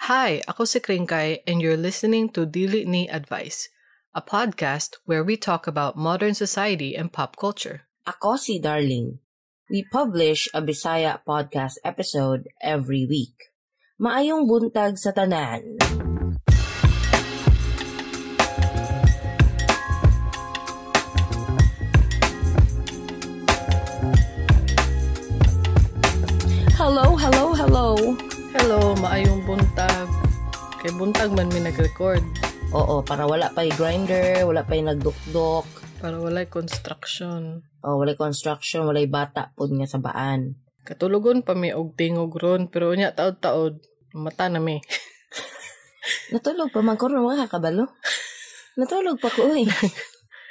Hi, ako si Kringkay and you're listening to Dili Ni Advice, a podcast where we talk about modern society and pop culture. Ako si Darling. We publish a Bisaya podcast episode every week. Maayong buntag sa tanan. Hello. Hello, maayong buntag. Kay buntag man mi nag-record. Oo, para wala pa'y grinder, wala pa'y nagdukdok. Para walay construction. Walay construction, walay bata pod nga sa baan. Katulugon pa mi og tingog ron, pero unya taod-taod, mata na mi. Natulog pa man ko ron, mga kakabalo. Natulog pa ko eh.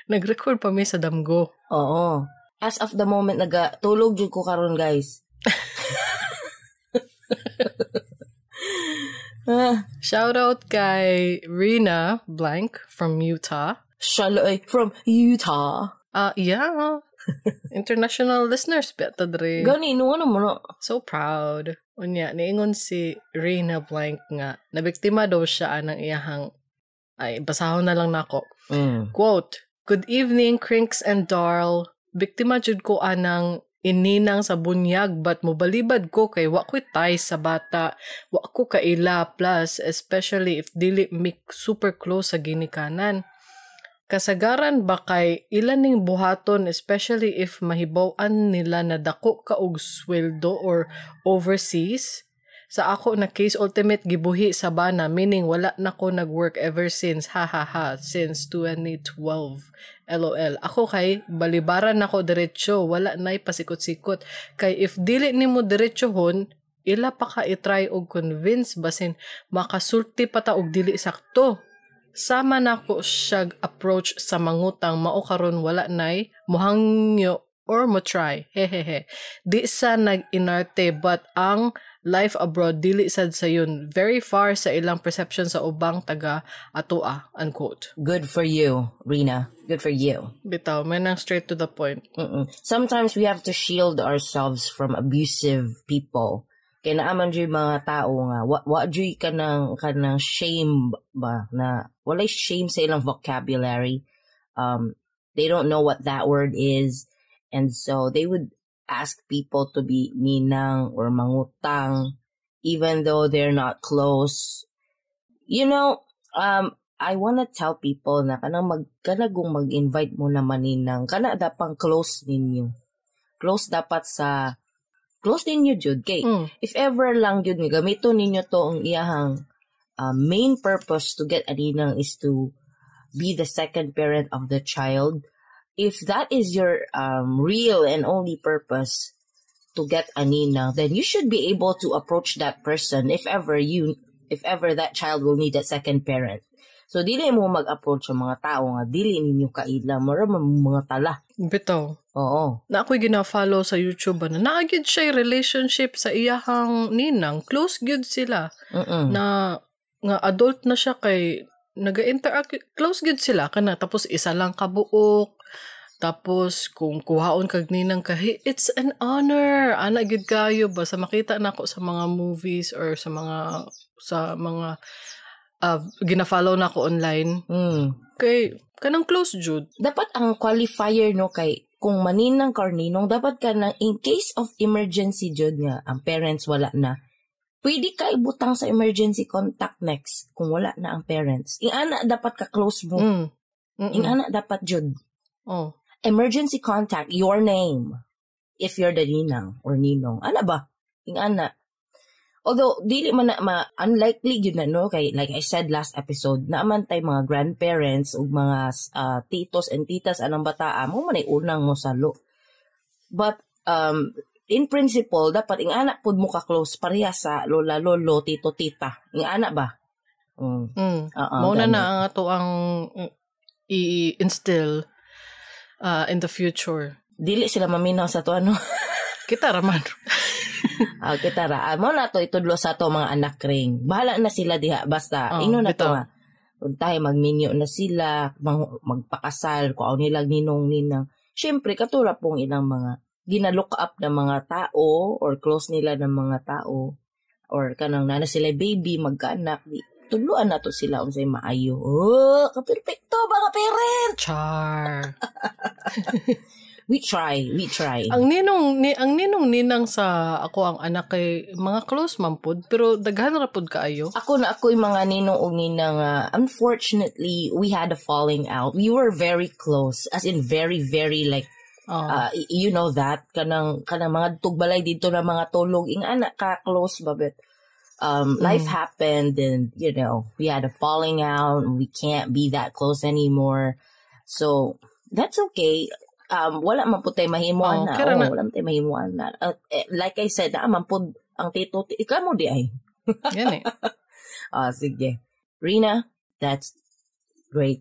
Nag-record pa mi sa damgo. Oo. As of the moment, tulog jud ko karon guys. Shout out kay Rina Blank from Utah. Shaloy from Utah. Yeah. International listeners beta dre. Gani, ano mo no? So proud. Unya, niingon si Rina Blank nga, nabiktima daw siya ng iyahang, basahon na lang nako. Quote, "Good evening, Crinks and Darl. Biktima jud ko anang ininang sa bunyag but mobalibad ko kay wa ko ties sa bata, wa ko kaila plus especially if dili mi super close sa ginikanan. Kasagaran ba kay ilan ning buhaton especially if mahibaw-an nila na dako ka og sweldo or overseas? Sa ako na case ultimate gibuhi sa bana, meaning wala na ko nag-work ever since, since 2012. LOL. Ako kay balibaran nako diretso, wala nay pasikot-sikot. Kay if dili nimo diretsohon, ila pa ka i-try og convince basin makasulti pa ta og dili sakto. Sama nako siya approach sa mangutang, mao karon wala nay mohangyo or mo try. Hehehe. Di sa nag-inarte but ang life abroad dili sad sayon, very far sa ilang perception sa ubang taga atoa, unquote. Good for you, Rina. Good for you. Bitaw, may nang straight to the point. Sometimes we have to shield ourselves from abusive people. Kaya naaman dyan mga tao nga, wa dyan kanang shame ba, na walay shame sa ilang vocabulary. They don't know what that word is, and so they would ask people to be ninang or mangutang, even though they're not close. You know, I wanna tell people na kanagong mag-invite mo na maninang, kana dapang close ninyo. Close ninyo, Jud. Kay, if ever lang, Jud, gamito ninyo to ang iyahang main purpose to get a ninang is to be the second parent of the child. If that is your real and only purpose to get a ninang, then you should be able to approach that person if ever that child will need a second parent. So, dili mo mag-approach sa mga tao nga, dili ninyo kaila, mga tala. Bitaw. Oo. Na ako'y gina-follow sa YouTube na naagid siya relationship sa iyahang ninang. Close good sila. Na nga adult na siya kay naga-interact. Close good sila. Tapos isa lang kabuok. Tapos, kung kuhaon kag ninang ka, hey, it's an honor. Ana gid kayo ba? Sa makita na ako sa mga movies or sa mga gina-follow na ako online. Kay, kanang close, Jude. Dapat ang qualifier, no, kay kung maninang ka or ninong, dapat ka na, in case of emergency, Jude, nga, ang parents wala na, pwede ka ibutang sa emergency contact next kung wala na ang parents. Ingana, dapat ka close mo. Ingana, dapat, Jude. Oh. Emergency contact, your name, if you're the ninang or ninong. Ano ba? Ingana. Although, dili man na, unlikely yun na, no? Kay, like I said last episode, naaman tayo mga grandparents o mga titos and titas anang bataa, mo manay unang mo salo. But, in principle, dapat ing anak pod mo ka-close pareha sa lola, lolo, tito, tita. Ing anak ba? Mauna na ang ato ang i-instill in the future. Dili sila maminaw sa to, ano? Kita raman. Kita ra. Mo na to itudlo sa to mga anak ring. Bahala na sila diha basta ino na to nga. Untay magminyo na sila, magpakasal ko nilag ninong. Syempre katulad pong ilang mga gina-look up ng mga tao or close nila ng mga tao. or kanang nana sila baby, magkaanak, di, tuluan na to sila unsay maayo. Oh, kaperpekto mga parent! Char. We try. Ang ninang sa ako ang anak kay mga close man pod, pero daghan ra pod kaayo. Ako yung mga ninong og ninang, unfortunately, we had a falling out. We were very close, as in very, very like, you know that, kanang mga tugbalay dito na mga tulog, ing anak ka close ba, but life happened and, you know, we had a falling out and we can't be that close anymore. So, that's okay. Wala man po tayo mahimuan na. Wala man tayo mahimuan na. Like I said, man po ang tito, ikaw mo di ay. Yan eh. Sige. Rina, that's great.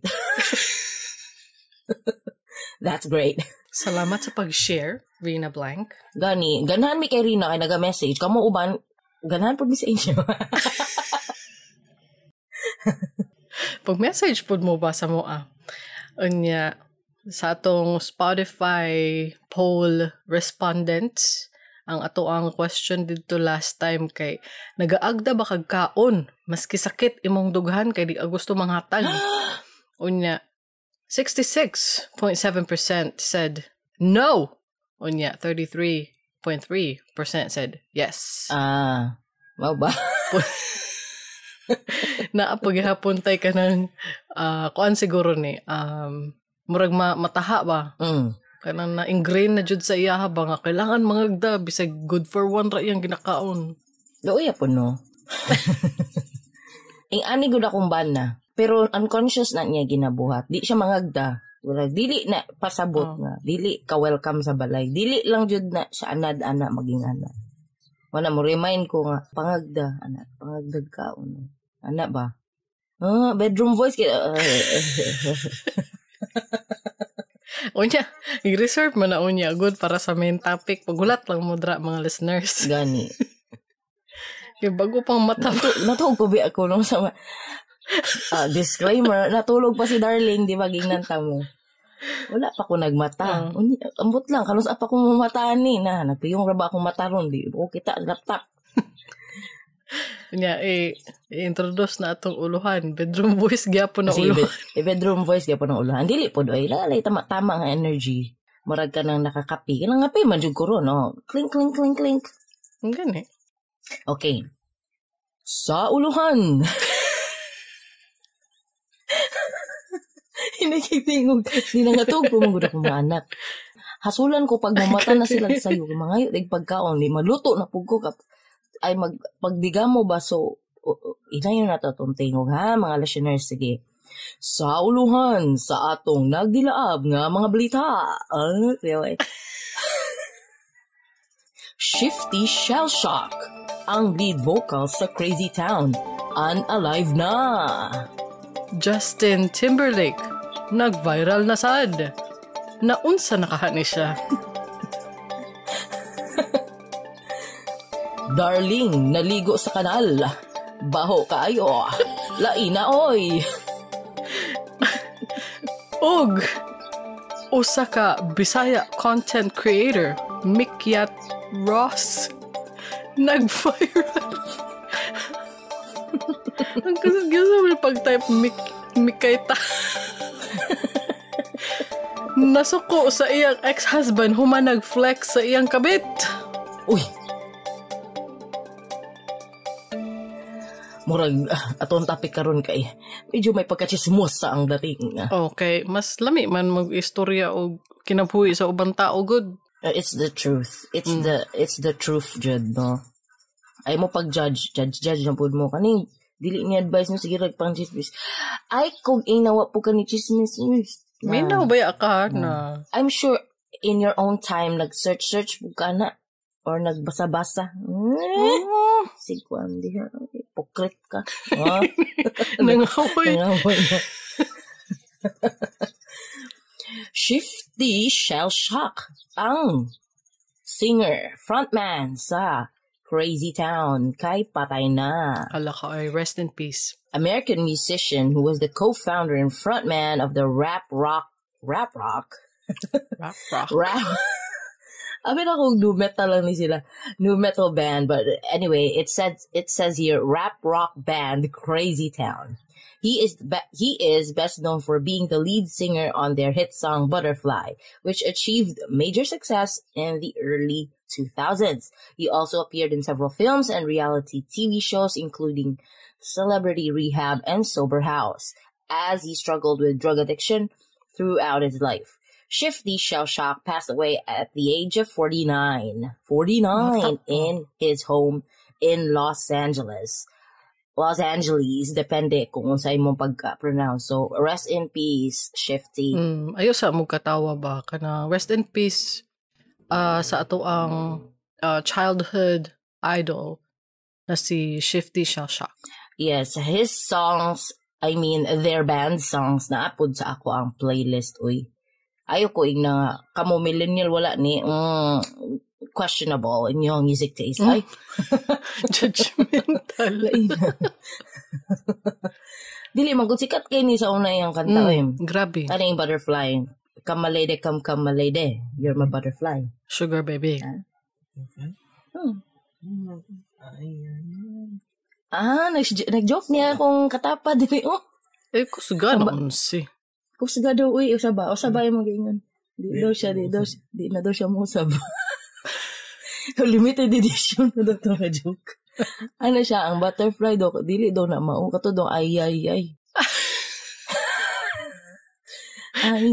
That's great. Salamat sa pag-share, Rina Blank. Ganahan mi kay Rina kay naga-message. Kamu uban, ganahan po mi sa inyo. Pag-message po mo ba sa mo Unya, sa atong Spotify poll respondents, ang ato ang question dito last time kay nagaagda ba kag kaon maski sakit imong dughan kay di gusto manghatag. Unya 66.7% said no. Unya 33.3% said yes. Mao ba? Naapagihapon tay ka ng kuan siguro ni murag mataha ba? Kanang na-ingrain na jud sa iya ba nga kailangan mangagda bisag good for one ra iyang ginakaon. Doya po no. Ani gud akong bana, pero unconscious na niya ginabuhat. Di siya mangagda. Wala dili na pasabot nga. Dili ka welcome sa balay. Dili lang jud na siya anad-ana maging ana. Wala mo remind ko nga pangagda ana, pangagdag kaon. Ana ba? Bedroom voice Unya, i-reserve mo na unya. Good para sa main topic. Pagulat lang mo dra mga listeners. Gani. Yung bago pang Natulog pa ba ako nung sa disclaimer, natulog pa si Darling, di ba ginanta mo? Wala pa ko nagmata. Ambot lang, kalos pa akong mamataan ni. Nagpiyong raba akong mata ron. Di ko kita laptop. Nya i-introduce na atong uluhan. Bedroom voice gyapon na uluhan. Bedroom voice gyapon na uluhan. Dili po doy lalay tama nga energy. Murag ka nang nakakapi. Kanang ngapi man jud ko ron, no. Clink clink clink clink. Gani. Okay. Sa uluhan. Hinikitingog. Di na ngatog po mga akong mga anak. Hasulan ko pag mamata na sila sayo. Mga yung pagkaon. Di maluto na po ko ay pagdiga mo ba so inayon na itong tingog ha mga listeners. Sige, sa uluhan sa atong nagdilaab nga mga balita. Shifty Shell Shock ang lead vocal sa Crazy Town unalive na. Justin Timberlake nag-viral na sad. Naunsa nakahani siya. Darling, naligo sa kanal. Baho kaayo. Laina, oy. Og, usa ka Bisaya content creator, Mikyat Ross, nag-viral. Ang kasag-gasa mo pag-type Mikayta. Nasuko sa iyang ex-husband humanag-flex sa iyang kabit. Uy. Murag atong topic karon kay medyo may pagkachismos sa ang dating. Okay, mas lami man mag-istorya o kinabuhi sa ubang tao good. It's the truth. It's the truth, Jud, no. Ay mo pag-judge na pud mo kaning dili ni advice mo sige rag pang chismis. Ay kung inawa po kani chismis. May ba ka na? I'm sure in your own time nag-search po ka na or nagbasa-basa. Sigwan diha. Pokret ka. Nangahoy. Shifty Shell Shock ang singer, frontman sa Crazy Town kay patay na. Ala ka ay rest in peace. American musician who was the co-founder and frontman of the rap rock Amin ako new metal lang ni sila. New metal band. But anyway, it says here, rap rock band Crazy Town. He is best known for being the lead singer on their hit song Butterfly, which achieved major success in the early 2000s. He also appeared in several films and reality TV shows, including Celebrity Rehab and Sober House, as he struggled with drug addiction throughout his life. Shifty Shellshock passed away at the age of 49 in his home in Los Angeles, depende kung unsa imong pagka-pronounce. So, rest in peace, Shifty. Ayo sa mo katawa ba kana rest in peace sa ato ang childhood idol na si Shifty Shellshock. Yes, his songs, I mean, their band songs na apod sa ako ang playlist, uy. Ayo ko na kamo millennial wala ni questionable in your music taste. Ay. Judgmental. Dili magud sikat kay ni sa una yang kanta grabe. Ano yung Butterfly? Come my lady, come my lady. You're my butterfly. Sugar baby. Nag-joke niya kung katapa dili kusga naman si. Kusga daw uy, usaba yung mag-ingon. Di na daw siya musab. Limited edition na daw na joke. Ano siya, ang butterfly daw, dili daw na mao. Kato daw, ay. Ay,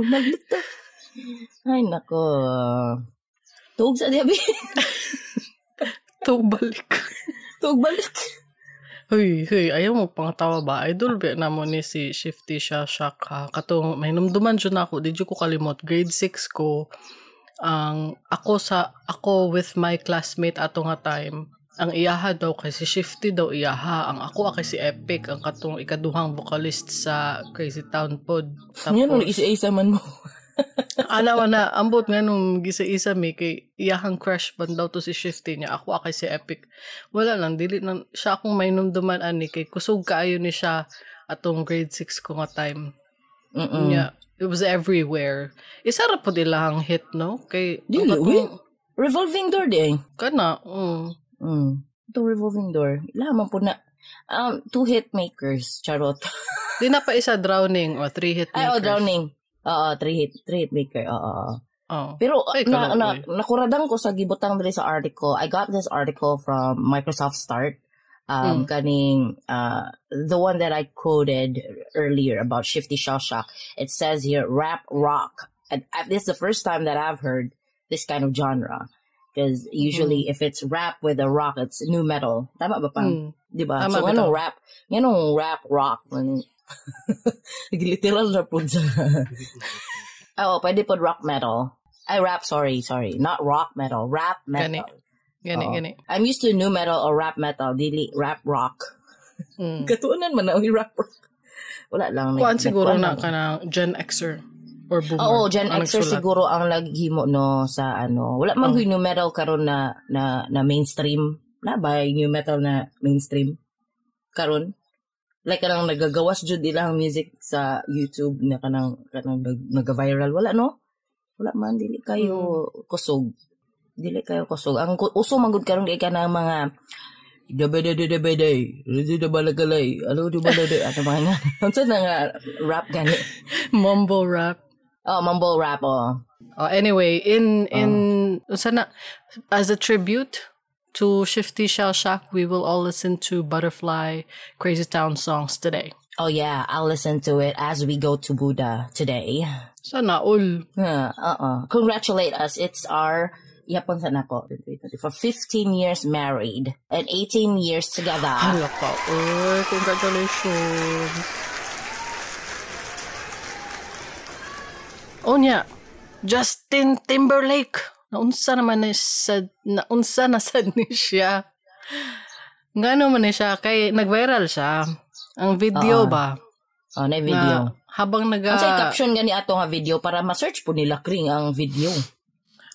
maglito. Ay, nako. Tuog sa diabi. Tuog balik. Huy, ayaw mo pangtawa ba? Idol ba na mo ni si Shifty Shellshock ha? Katong, may numduman dyan ako, di ko kalimot. Grade 6 ko, ako with my classmate ato nga time, ang iyaha daw kay si Shifty daw iyaha, ang ako kay si Epic, ang katong ikaduhang vocalist sa Crazy Town pod. Yan ang isa-isa man mo. Alawa na, ambot nga nung gisa-isa mi kay iyahang crush ban daw to si Shifty niya, ako kay si Epic. Wala lang, dili nang siya akong may numduman ani kay kusog kaayo ni siya atong grade 6 ko nga time. Yeah. It was everywhere. Isa ra po nilang hit, no? Kay Revolving Door din. Kana, Ito Revolving Door. Laman po na. 2 hit makers. Charot. Di na pa isa Drowning o 3 hit makers. Ay, Drowning. 3 hit maker. Pero ay, nakuradang ko sa gibutang dali sa article. I got this article from Microsoft Start. Kaning the one that I quoted earlier about Shifty Shellshock. It says here rap rock. And this is the first time that I've heard this kind of genre, because usually if it's rap with a rock, it's new metal. Tama ba pang? Diba? So ganong rap rock. Literal na po sa. Pwede po rock metal. Sorry, not rock metal, rap metal. Gani. I'm used to new metal or rap metal, dili rap rock. Katuunan man na rap rock. Wala lang. Kuan siguro na kanang Gen Xer or Boomer. Oo, Gen Xer siguro ang naghimo no sa ano. Wala man new metal karon na mainstream. Na ba new metal na mainstream karon? Like kanang nagagawas jud ilang music sa YouTube na kanang nag-viral. Wala no? Wala man, dili kayo kusog. Ang uso manggod karon kay kanang mga dabay balagalay. Ano mga unsa na nga rap gani? Mumble rap. Mumble rap. Anyway, as a tribute to Shifty Shellshock, we will all listen to Butterfly Crazy Town songs today. Oh yeah, I'll listen to it as we go to Buddha today. Sana all. Congratulate us. It's our for 15 years married and 18 years together. Hala ka. Congratulations. Onya, Justin Timberlake. Naunsa na sad ni siya. Ngano man ni siya kay nag-viral siya. Ang video ba? Na video. Habang Ang say caption gani ato nga video para ma-search po nila kring ang video.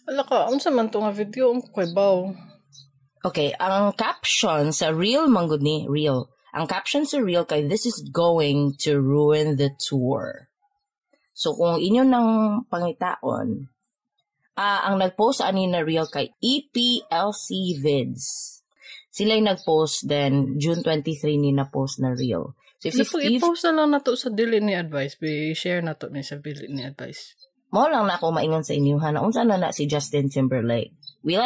Ala ka, unsa man to nga video kay baw. Okay, ang caption sa reel manggod ni reel. Ang caption sa reel kay this is going to ruin the tour. So kung inyo nang pangitaon, Ang nag-post ani na reel kay EPLC Vids. Sila yung nag-post, then June 23 ni na-post na reel. So if i-post na lang nato sa dili ni advice, share nato ni sa dili ni advice. Mo lang na ako maingon sa inyo na unsa na si Justin Timberlake. We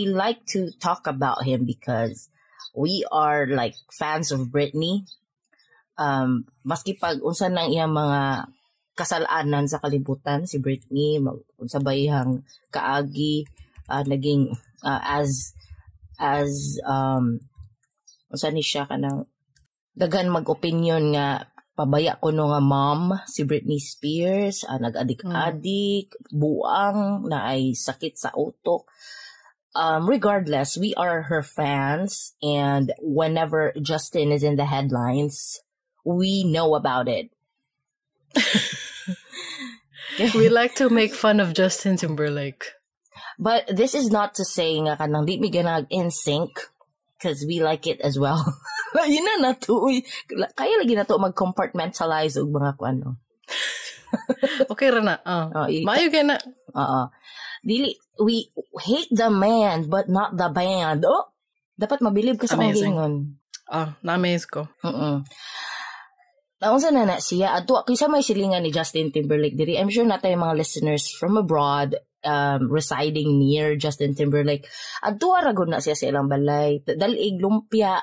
like to talk about him because we are like fans of Britney. Maski pag unsa nang iyang mga kasalanan sa kalibutan si Britney, sabayhang kaagi naging as unsa ni siya kanang daghan mag-opinion nga pabaya ko no nga mom si Britney Spears, nag-adik-adik, buang na ay sakit sa utok. Regardless, we are her fans, and whenever Justin is in the headlines, we know about it. We like to make fun of Justin Timberlake. But this is not to say nga kanang di mi ganag in sync, because we like it as well. Yun na to. Kaya lagi na to mag-compartmentalize og mga kuano. Okay ra na. Maayo kay na. Dili, we hate the man but not the band. Dapat mabilib ka sa mga hingon. Na-amaze ko. Naunsa na siya. Ato, kisa may silingan ni Justin Timberlake diri. I'm sure natay mga listeners from abroad residing near Justin Timberlake. Ato, aragon na siya sa ilang balay. Dalig, lumpia.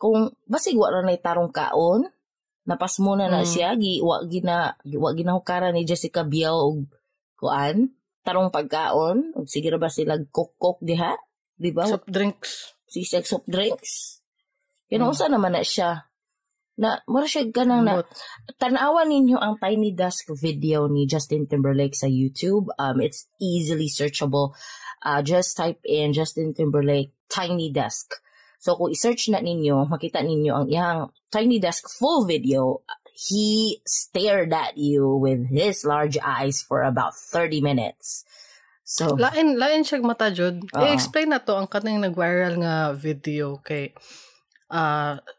Kung basig wa ra nay tarong kaon, napas muna na siya. Wa ginahukaran ni Jessica Biel og kuan. Tarong pagkaon. Og sige ra ba sila kok diha? Di ba? Soft drinks. Soft drinks. Unsa naman na siya. Na mura siya ganang na tanawan ninyo ang Tiny Desk video ni Justin Timberlake sa YouTube. It's easily searchable. Just type in Justin Timberlake Tiny Desk. So kung i-search na ninyo, makita ninyo ang iyang Tiny Desk full video. He stared at you with his large eyes for about 30 minutes. So lain siya mata jud. I-explain na to ang kanang nag-viral nga video kay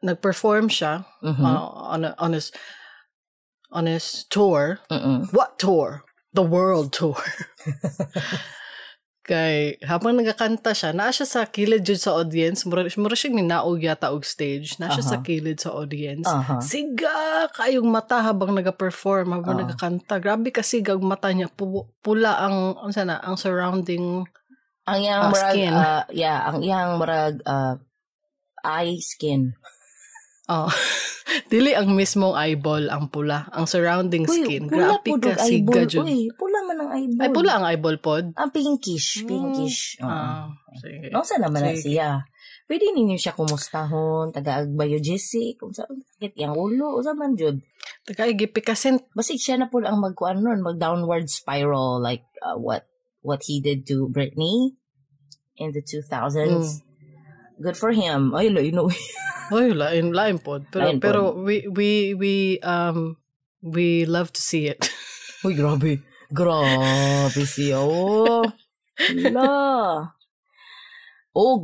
nag-perform siya on his tour. What tour? The world tour. Kay habang nagakanta siya, naa siya sa kilid jud sa audience. Mura siya ninaog yata og stage. Naa siya sa kilid sa audience. Siga kayong mata habang naga-perform, habang nagakanta. Grabe ka siga ang mata niya. Pula ang surrounding ang iyang skin. Ang iyang murag eye skin. Dili ang mismong eyeball ang pula, ang surrounding skin. Pula grabe ka siga jud. Pula man ang eyeball. Ay pula ang eyeball pod. Ang pinkish. Sige. Nosa naman na siya. Pwede ninyo siya kumustahon, taga-agbayo Jesse, kung saan sakit yang ulo, o man jud. Taga-igipikasin. Basig siya na po ang mag-downward spiral like what he did to Britney in the 2000s. Good for him. Ay, lain pod. Pero we love to see it. Uy, grabe. Grabe siya. Og,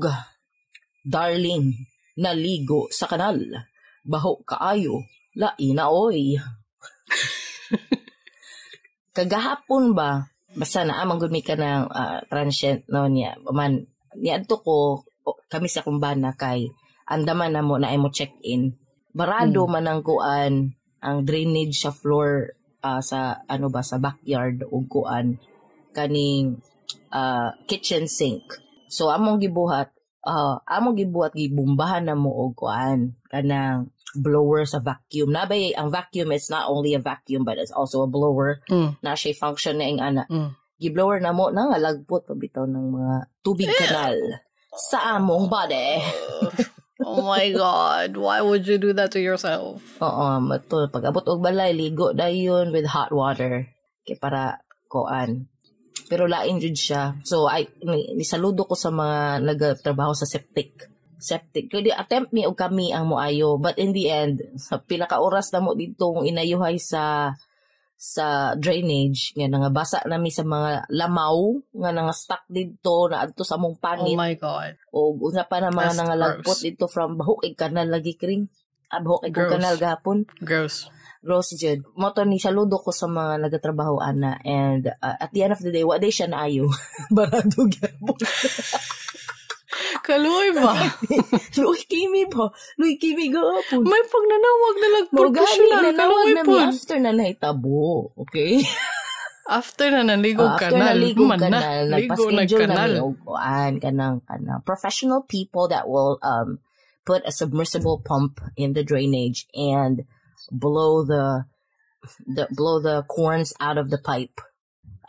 darling, naligo sa kanal. Baho kaayo. Lain na oy. Kagahapon ba? Basta na amang gumi ka ng transient no niya. Man, niadto ko kami sa kumbana kay andaman na mo na ay mo check-in. Barado man ang kuan ang drainage sa floor sa sa backyard o kuan kaning kitchen sink. So among gibuhat gibumbahan na mo og kuan kanang blower sa vacuum. Nabay ang vacuum is not only a vacuum but it's also a blower. Na siya function na ing ana. Giblower na mo nang alagpot pabitaw ng mga tubig kanal sa among body. Oh my God. Why would you do that to yourself? Pag-abot og balay, ligo dayon with hot water. Kaya para koan. Pero lain jud siya. So, nisaludo ko sa mga nagtrabaho sa septic. Kaya attempt mi og kami ang moayo. But in the end, sa pila ka oras na mo dito inayuhay sa drainage nga basa nami sa mga lamaw nga stuck dito na adto sa among panit. Oh my God. O una pa na mga nangalagpot dito from bahuk kanal lagi kring. Abho kay Gross. kanal gapon. Gross. Gross jud. Moto ni saludo ko sa mga nagatrabaho ana, and at the end of the day, wa day siya naayo. Barado gapon. Kaluoy ba? Luy kimi gapon. May pagnanawag na lang professional. Nanawag Kaluoy na po. mi after na nahitabo. Okay? After na naligog After kanal. naligog Man na. kanal, Ligo nagpa-schedule na nagkanal. mi og kuan kanang professional people that will put a submersible pump in the drainage and blow the corns out of the pipe.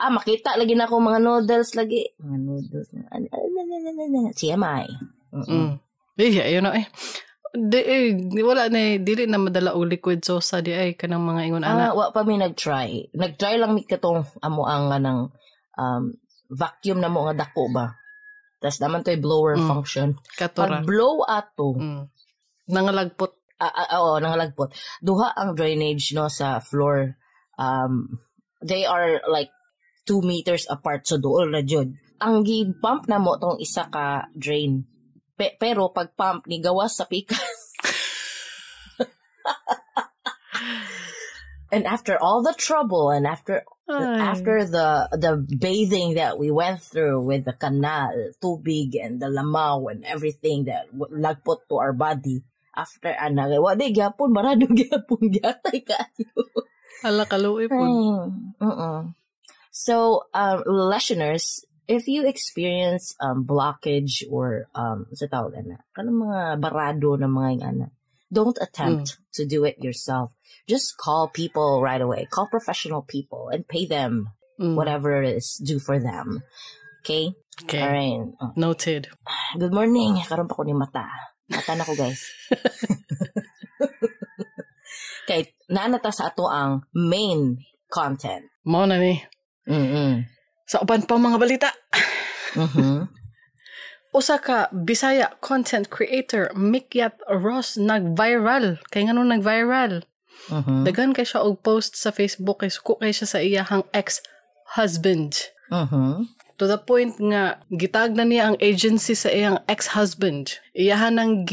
Makita lagi na ako mga noodles lagi. Mga noodles. TMI. Ayun na wala na dili na madala og liquid sosa di ay kanang mga ingon ana. Wa pa mi nag-try. Nag-try lang mi katong amo ang ng vacuum na mo nga dako ba. Tas naman to'y blower function. Katura. Pag blow ato, nangalagpot. Oo, nangalagpot. Duha ang drainage no sa floor. They are like 2 meters apart, so dool na jud. Ang gi-pump na mo tong isa ka drain. Pero pag pump ni gawas sa pikas. And after all the trouble and after the bathing that we went through with the canal, tubig and the lamaw and everything that lagpot to our body, after wa day gyapon marado gyapon gyatay kayo. Ala kaluoy po. So, listeners, if you experience blockage or sa tawag na kanang mga barado na mga ana, don't attempt to do it yourself. Just call people right away. Call professional people and pay them whatever is due for them. Okay? Okay. All right. Noted. Good morning. Karon pa ko ni mata. Mata na ko, guys. Okay, naanata sa ato ang main content. Mao na ni. Sa uban pa mga balita. Usa ka Bisaya content creator Mikyat Ross nag-viral. Kay ngano nag-viral? Daghan kay siya og post sa Facebook kay suko kay siya sa iyahang ex-husband. To the point nga gitag na niya ang agency sa iyang ex-husband. Iyahan ang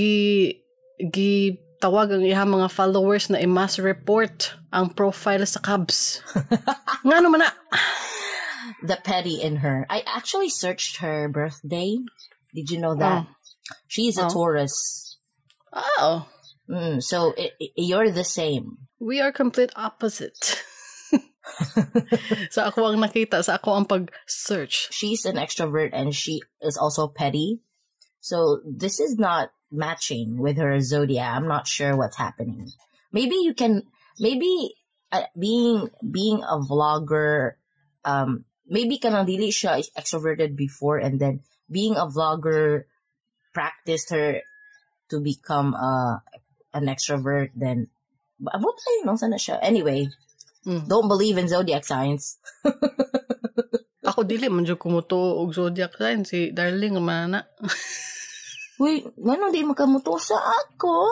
tawag ang iyang mga followers na i-mass report ang profile sa Cubs. Ngano man na? The petty in her. I actually searched her birthday. Did you know that? She's a Taurus. Oh. So you're the same. We are complete opposite. Sa ako ang nakita, sa ako ang pag-search. She's an extrovert and she is also petty. So this is not matching with her zodiac. I'm not sure what's happening. Maybe being a vlogger, maybe kanang dili siya extroverted before, and then being a vlogger practiced her to become an extrovert. Then, abot tayo nung sana siya. Anyway, don't believe in zodiac signs. Ako dili man jud kumuto og zodiac sign, si Darling mana. Uy, ngano di makamuto sa ako?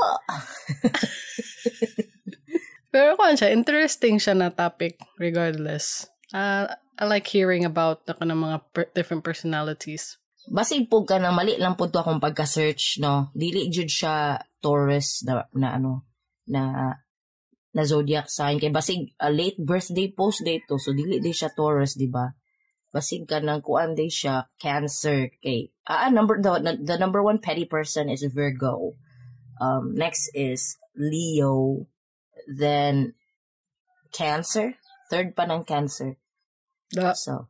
Pero kung siya, interesting siya na topic regardless. I like hearing about the mga different personalities. Basig po ka na mali lang po to akong pagka-search, no? Dili jud siya Taurus na zodiac sign. Kay basig late birthday post date to. So dili di siya Taurus, di ba? Basig ka nang kuan di siya Cancer. Kay the number one petty person is Virgo. Next is Leo. Then Cancer. Third pa ng Cancer. So,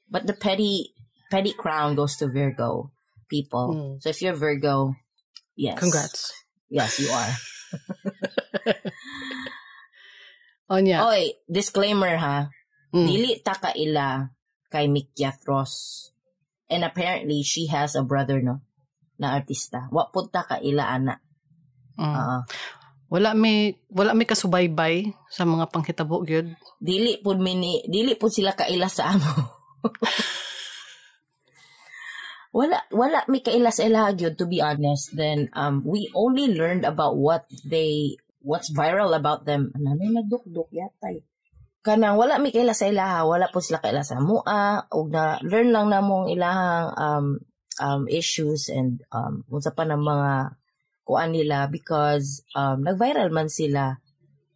but the petty crown goes to Virgo people. So if you're Virgo, yes. Congrats. Yes, you are. Onya. Oy, disclaimer ha. Dili ta kaila kay Mikyat Ross. And apparently, she has a brother, no? Na artista. Wa pud ta kaila ana. Wala may kasubaybay sa mga panghitabo gyud. Dili pud sila kaila sa amo. wala may kaila sa ila gyud, to be honest. Then we only learned about what's viral about them. Nanay nagdukduk yatay. Kanang wala may kaila sa ila, wala po sila kaila sa mua, og na learn lang namong ilahang issues and unsa pa ng mga kuan nila because nag-viral man sila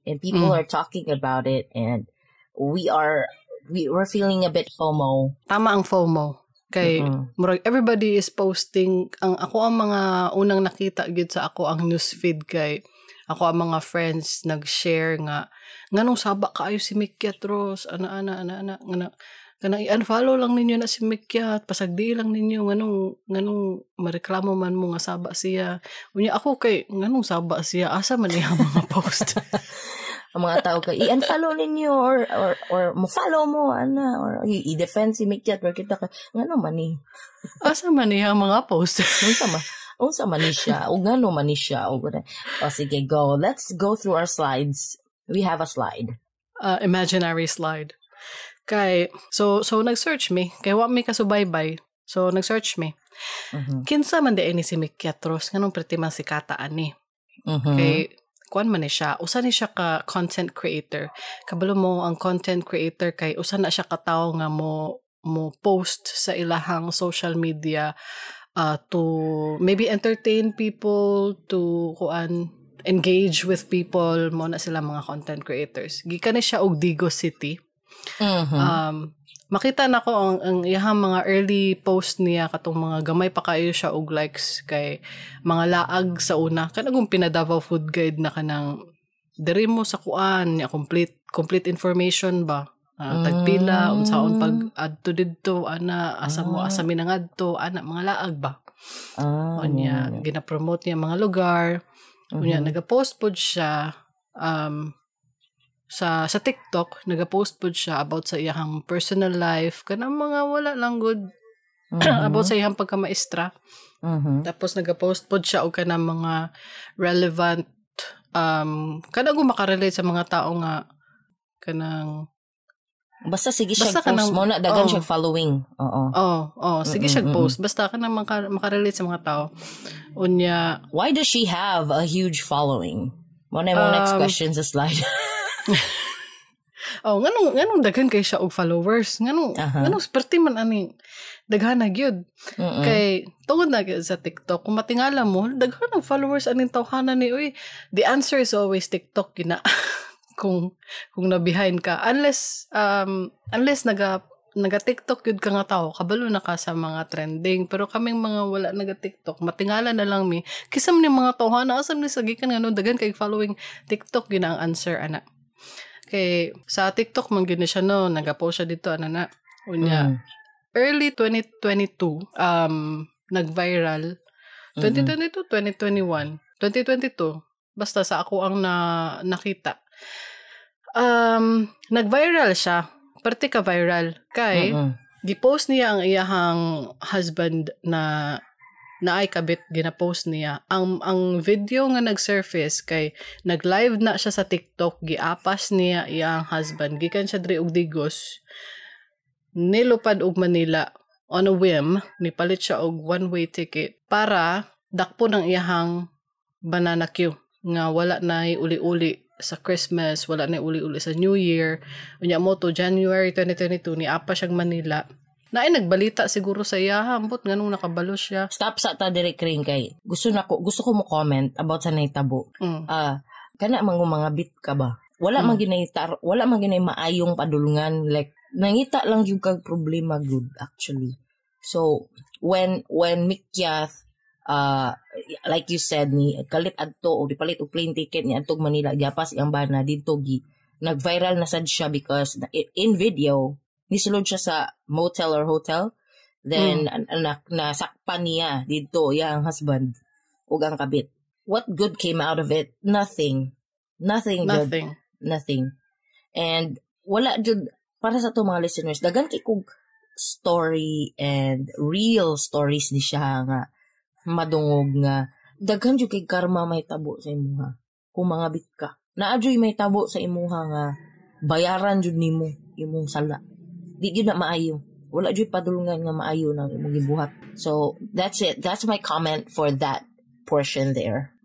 and people are talking about it and we're feeling a bit FOMO. Tama ang FOMO. Kay everybody is posting ako ang mga unang nakita gyud sa ako ang newsfeed kay ako ang mga friends nag-share nga nganong saba kaayo si Mikyat Ros ana kanang i-unfollow lang ninyo na si Mikyat pasagdi lang ninyo nganong mareklamo man mo nga saba siya unya ako kay nganong saba siya asa man niya mga post. Ang mga tao kay i-unfollow ninyo or mo-follow mo ana or i-defend si Mikyat or kita ka ngano man ni asa man niya mga post. Unsa man ni siya o ngano man ni siya o sige go, let's go through our slides. We have a slide, imaginary slide kay so nag-search me kay wa mi kasubaybay so nag-search me kinsa man di ni si Mikyat Ros nganong pretty man si kata ani kay kuan man ni siya usa ni siya ka content creator kabalo mo ang content creator kay usa na siya ka tawo nga mo post sa ilahang social media to maybe entertain people to engage with people mo na sila mga content creators gikan ni siya og Digos City. Makita na ko ang iyang mga early post niya katong mga gamay pa kayo siya og likes kay mga laag sa una kanang pinadavaw food guide na kanang diri mo sa kuan niya complete information ba tagpila unsaon pag adto didto ana asa mi nangadto ana mga laag ba unya gina-promote niya mga lugar unya nagapost pod siya sa TikTok nagapost pod siya about sa iyang personal life kanang mga wala lang good about sa iyang pagkamaestra tapos nagapost pod siya og kanang mga relevant kanang makarelate sa mga tao nga kanang basta sige siya post mo na dagan siya following. Sige siya post basta ka nang makarelate sa mga tao. Unya, why does she have a huge following? Mo na mo next question sa slide. nganong daghan kay siya og followers. Nganong perti man ani daghan na gyud. Kay tungod na gyud sa TikTok kung matingala mo daghan ng followers aning tawhanan ni uy. The answer is always TikTok gina. kung na-behind ka unless naga TikTok yun ka nga tao kabalo na ka sa mga trending pero kaming mga wala naga TikTok matingala na lang mi kisam ni mga tawhana asam ni sagikan ngano dagan kay following TikTok yun ang answer ana kay sa TikTok man gyud siya no nagapost siya dito ana na unya early 2022 nag-viral 2022 2021 2022 basta sa ako ang nakita nag-viral siya parte ka viral kay gipost niya ang iyahang husband na ay kabit gina-post niya ang video nga nag-surface kay nag-live na siya sa TikTok giapas niya iyang husband gikan siya diri og Digos nilupad og Manila on a whim nipalit siya og one-way ticket para dakpo ng iyahang banana queue nga wala na uli-uli sa Christmas, wala na uli-uli sa New Year. Unya mo to January 2022 ni apa siyang Manila. Na ay nagbalita siguro sa iya hambot nganong nakabalo siya. Stop sa ta diri kring kay. Gusto ko mo comment about sa nahitabo. Kana mga bit ka ba? Wala man ginay maayong padulungan like nangita lang yung kag problema good actually. So when Mikyat like you said ni kalit adto o dipalit og plane ticket ni adtog Manila giapas ang bana didto nag-viral na sad siya because in video nisulod siya sa motel or hotel then nasakpan niya didto yang husband ug ang kabit. What good came out of it? Nothing good. Nothing. And wala jud para sa to mga listeners dagan kay kog story and real stories ni siya nga madungog nga daghan jud kay karma may tabo sa imuha kung mga bit ka naadyoy may tabo sa imuha nga bayaran jud nimo imong sala di jud na maayo wala jud padulungan nga maayo nang imong gibuhat. So that's it, that's my comment for that portion there.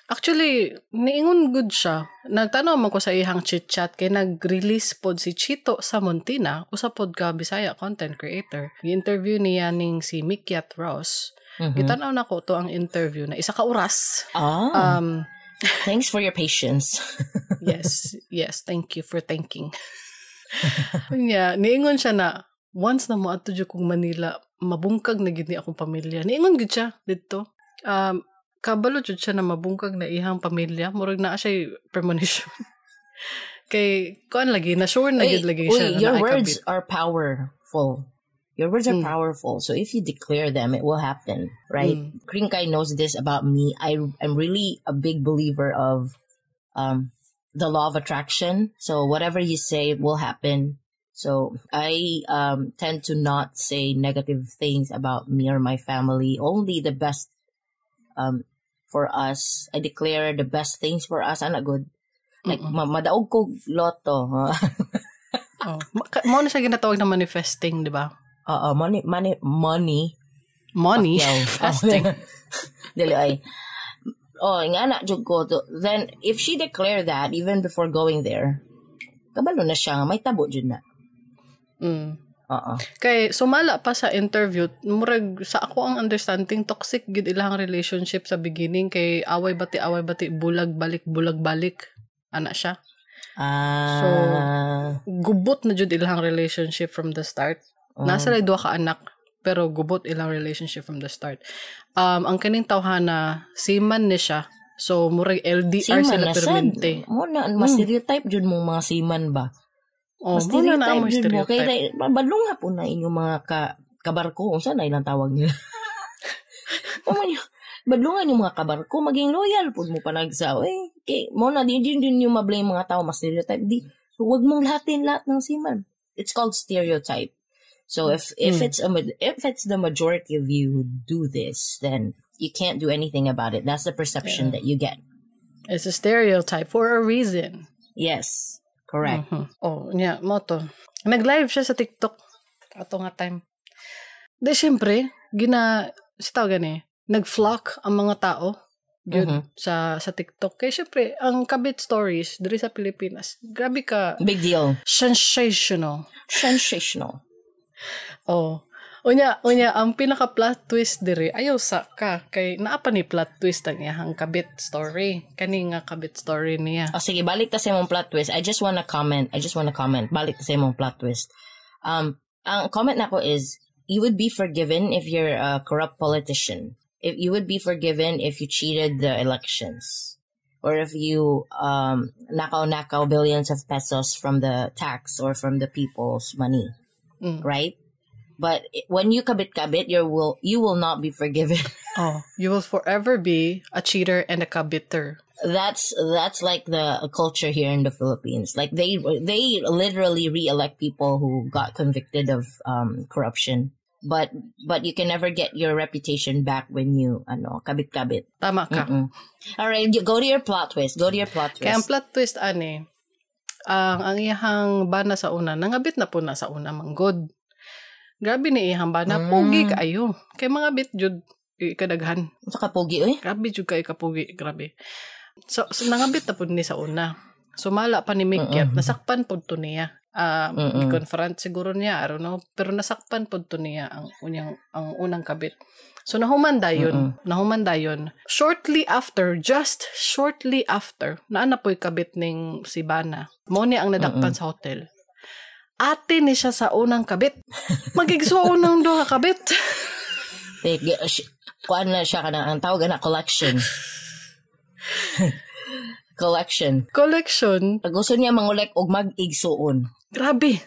Actually, niingon good siya. Nagtanong man ko sa ihang chit-chat kay nag-release pod si Chito sa Montina, usa pod ka Bisaya content creator. I-interview niya ning si Mikyat Ros. Gitanaw na ko to ang interview na isa ka oras. Thanks for your patience. Yes, thank you for thanking. Niingon siya na once na moadto jud kong Manila, mabungkag na gid ni akong pamilya. Niingon gid siya didto. Kabalo jud siya na mabungkag na ihang pamilya, murag naa siya premonition. Kay kuan lagi na sure na gid lagi siya. Your words are powerful. Your words are powerful. So if you declare them, it will happen, right? Kringkai knows this about me. I'm really a big believer of the law of attraction. So whatever you say, it will happen. So I tend to not say negative things about me or my family. Only the best for us. I declare the best things for us. Ana good. Like madaog ko loto. Mo na siya ginatawag na manifesting, di ba? Money. Fasting. Dili ay. Nga na jud ko to. Then if she declare that even before going there, kabalo na siya, may tabo jud na. Kay sumala pa sa interview, murag sa ako ang understanding toxic gid ilang relationship sa beginning kay away bati bulag balik ana siya. So gubot na jud ilang relationship from the start. Nasa lay duha ka anak pero gubot ilang relationship from the start. Ang kaning tawhana seaman ni siya. So murag LDR sila permente. Mo na ma-stereotype jud mo mga seaman ba? Stereotype jud mo kay badlong hapon na inyong mga kabarko unsa na ilang tawag nila. Badlungan yung mga kabarko maging loyal pud mo panagsa. Kay mo na din yung mablame mga tao ma-stereotype. Di wag mong lahatin lahat ng seaman. It's called stereotype. So if it's the majority of you who do this, then you can't do anything about it. That's the perception that you get. It's a stereotype for a reason. Yes, correct. Moto. Nag-live siya sa TikTok ato nga time. Di syempre, nag-flock ang mga tao yun sa TikTok. Kaya syempre, ang kabit stories diri sa Pilipinas, grabe ka. Big deal. Sensational. Unya, ang pinaka-plot twist diri, ayaw sa ka. Kay naapa ni plot twist ang iyang kabit story. Kani nga kabit story niya. Sige, balik ta sa imong plot twist. I just wanna comment. Balik ta sa imong plot twist. Ang comment nako is, you would be forgiven if you're a corrupt politician. If you would be forgiven if you cheated the elections. Or if you nakaw billions of pesos from the tax or from the people's money. Right? But when you kabit-kabit, you will not be forgiven. You will forever be a cheater and a kabiter. That's like the culture here in the Philippines. Like they literally re-elect people who got convicted of corruption. But you can never get your reputation back when you kabit-kabit. Tama ka. All right, go to your plot twist. Kaya ang plot twist ang iyahang bana sa una, nangabit na po na sa una manggod. Grabe ni iyahang bana, pugi kaayo. Kay mga bit jud ikadaghan. Saka pugi Grabe jud kay kapugi, grabe. So nangabit na po ni sa una. Sumala pa ni Mikyat, nasakpan po to niya. I-confront siguro niya, I don't know, pero nasakpan po to niya ang unang kabit. So nahuman dayon. Just shortly after, naana po'y kabit ning si Bana. Mo ni ang nadakpan sa hotel. Ate ni siya sa unang kabit. Magigsuon ng duha kabit. Kuan na siya kanang ang tawag na collection. Collection. Pag gusto niya mangulek og mag-igsuon. Grabe.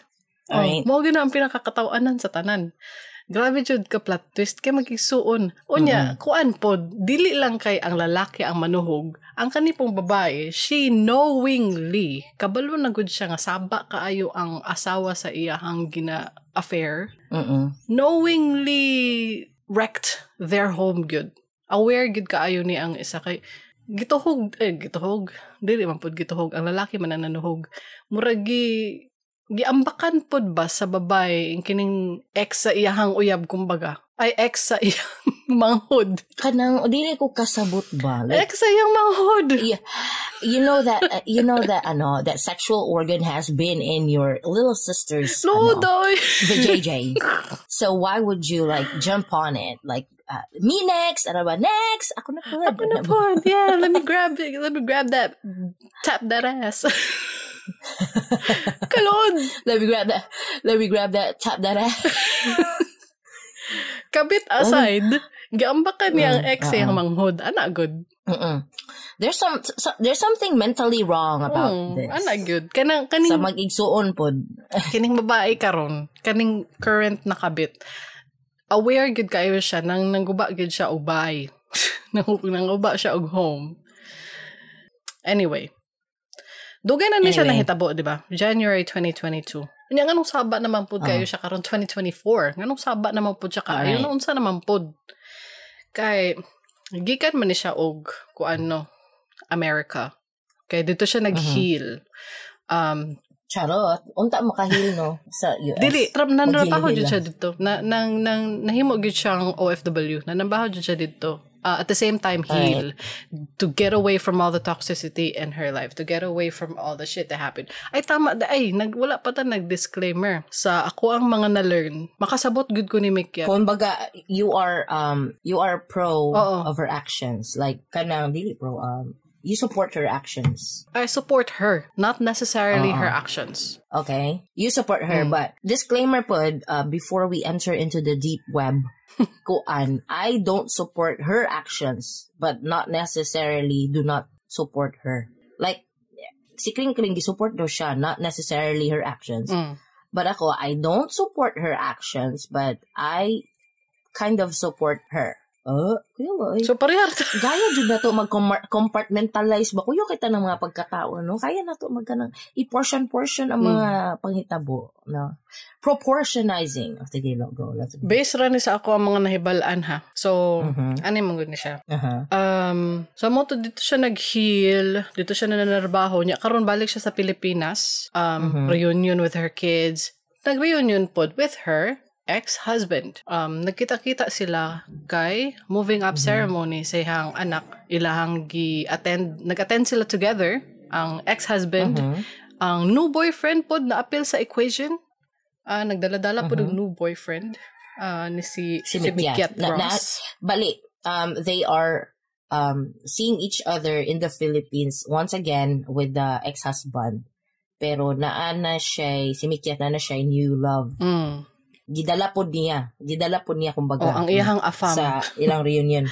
Right. Mao gyud ang pinakakatawanan sa tanan. Grabe jud ka plot twist kay magigsuon. Unya, kuan pod, dili lang kay ang lalaki ang manuhog. Ang kanipong babae, she knowingly, kabalo na gud siya nga saba kaayo ang asawa sa iyahang gina-affair. Knowingly wrecked their home gud. Aware gud kaayo ni ang isa kay gituhog. Dili man pod gituhog. Ang lalaki man ang nanuhog. Muragi giambakan pod ba sa babae kining ex sa iyahang uyab kumbaga ay ex sa iyang manghod kanang dili ko kasabot ba like, ex sa iyang manghod you know that that sexual organ has been in your little sister's vajayjay. So why would you like jump on it? Like me next, ano ba? Next, ako na pod. Yeah, let me grab that, tap that ass. Kalon. Let me grab that, tap that ass. Kabit aside, giambakan niya ang ex yung manghod. Ana good. There's something mentally wrong about this. Ana good. Kaning sa mag-igsuon pod. Kining babae karon, kaning current na kabit. Aware good kayo siya nang nangguba good siya og bahay. Nanguba siya og home. Anyway. Dugay na siya nahitabo, di ba? January 2022. Nya nganong saba naman pod kayo siya karon 2024. Nganong saba naman pod siya kayo? Unsa naman pod? Kay gikan man ni siya og kuano America. Kay dito siya nag-heal. Charot, unta makahil no sa US. Dili, nanrabaho jud siya dito. Nahimo gid siyang OFW. Nanambaho jud siya dito. At the same time heal to get away from all the toxicity in her life, to get away from all the shit that happened. Ay tama wala pa ta nag-disclaimer sa ako ang mga na-learn. Makasabot gud ko ni Mikia. Kung baga you are pro of her actions, like kanang dili pro you support her actions. I support her, not necessarily her actions. Okay. You support her, but disclaimer pod, before we enter into the deep web, I don't support her actions, but not necessarily do not support her. Like, si Kring support do siya, not necessarily her actions. But ako, I don't support her actions, but I kind of support her. So parehar gaya jud na to mag-compartmentalize ba kuyo kita ng mga pagkatao no, kaya na to magkanang i-portion ang mga panghitabo no, proportionizing of the gay logo. Based ra ni sa ako ang mga nahibalaan ha. So ani man gud ni siya. So mo to dito siya nag-heal, dito siya nanarbaho niya karon balik siya sa Pilipinas, reunion with her kids, nag-reunion pod with her ex-husband. Nagkita-kita sila kay moving up ceremony sa iyang anak. Ilahang nag-attend sila together. Ang ex-husband, ang new boyfriend pod na appeal sa equation. Nagdala-dala po ng new boyfriend ni si Mikiat Ross. Bali, they are seeing each other in the Philippines once again with the ex-husband. Pero si Mikiat na siya new love. Gidala po niya kumbaga. Ang iyang afam sa ilang reunion.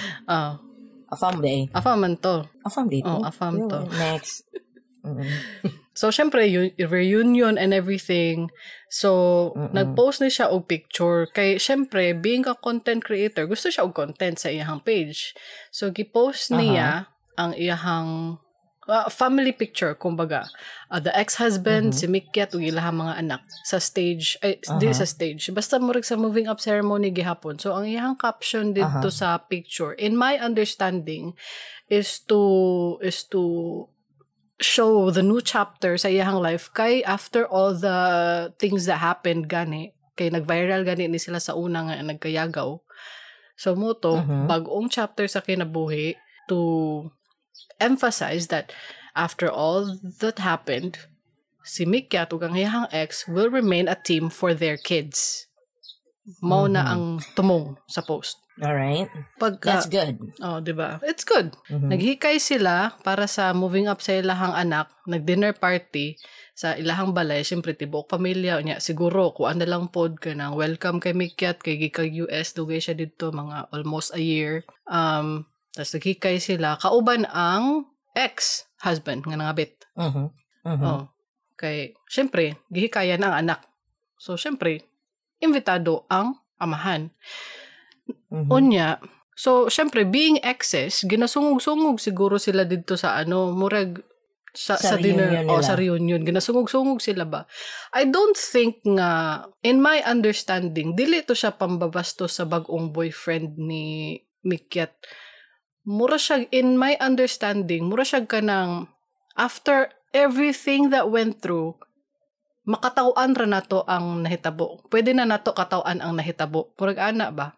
Afam day. Afam man to. Afam day. Afam to. Next. So syempre reunion and everything. So nag-post ni siya og picture kay syempre being a content creator, gusto siya og content sa iyang page. So gi-post niya ang iyang family picture, kumbaga. The ex-husband, si Mikiat, ug ilahang mga anak sa stage, di sa stage. Basta murag sa moving up ceremony gihapon. So, ang iyang caption dito sa picture, in my understanding, is to show the new chapter sa iyang life kay after all the things that happened gani, kay nag-viral gani ni sila sa una nga nagkayagaw. So, moto, bagong chapter sa kinabuhi to emphasize that after all that happened, si Mikiat ug ang iyang ex will remain a team for their kids. Mao na ang tumong sa post. Alright. That's good. Diba? It's good. Naghikay sila para sa moving up sa ilahang anak, nag-dinner party sa ilahang balay. Siyempre, tibuok pamilya. Nya, siguro, kuan na lang pod ka ng welcome kay Mikiat, kay gikag US, dugay siya dito, mga almost a year. Tapos naghikay sila. Kauban ang ex-husband nga nangabit. Kay, syempre, gihikayan ang anak. So, syempre, imbitado ang amahan. Unya, so, syempre, being exes, ginasungog-sungog siguro sila dito sa murag, sa dinner, sa reunion. Ginasungog-sungog sila ba? I don't think nga, in my understanding, dili to siya pambabastos sa bagong boyfriend ni Mikiat. Mura siya, in my understanding, mura siya kanang, after everything that went through, makatawan ra nato ang nahitabo. Pwede na nato katawan ang nahitabo. Murag ana ba?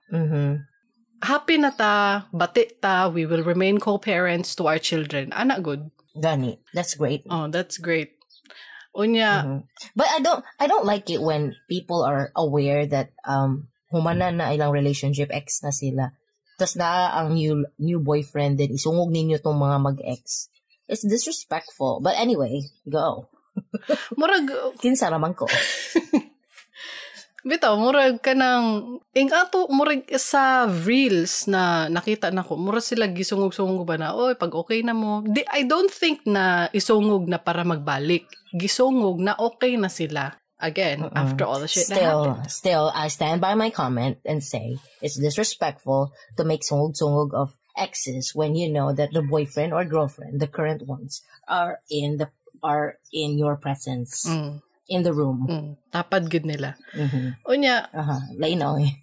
happy na ta, bati ta, we will remain co-parents to our children. Ana good. Gani. That's great. Oh, that's great. Unya. But I don't like it when people are aware that humana na ilang relationship, ex na sila. Tas na ang new boyfriend din isungog ninyo tong mga mag-ex. It's disrespectful. But anyway, go. Murag kinsa raman ko. Bitaw, murag ka ng ato murag sa reels na nakita nako, murag sila gisungog-sungog ba na, oy, pag okay na mo. I don't think na isungog na para magbalik. Gisungog na okay na sila. Again, after all the shit that happened. Still, I stand by my comment and say it's disrespectful to make sungog-sungog of exes when you know that the boyfriend or girlfriend, the current ones, are in your presence in the room. Tapad good nila. Unya, lainaw eh.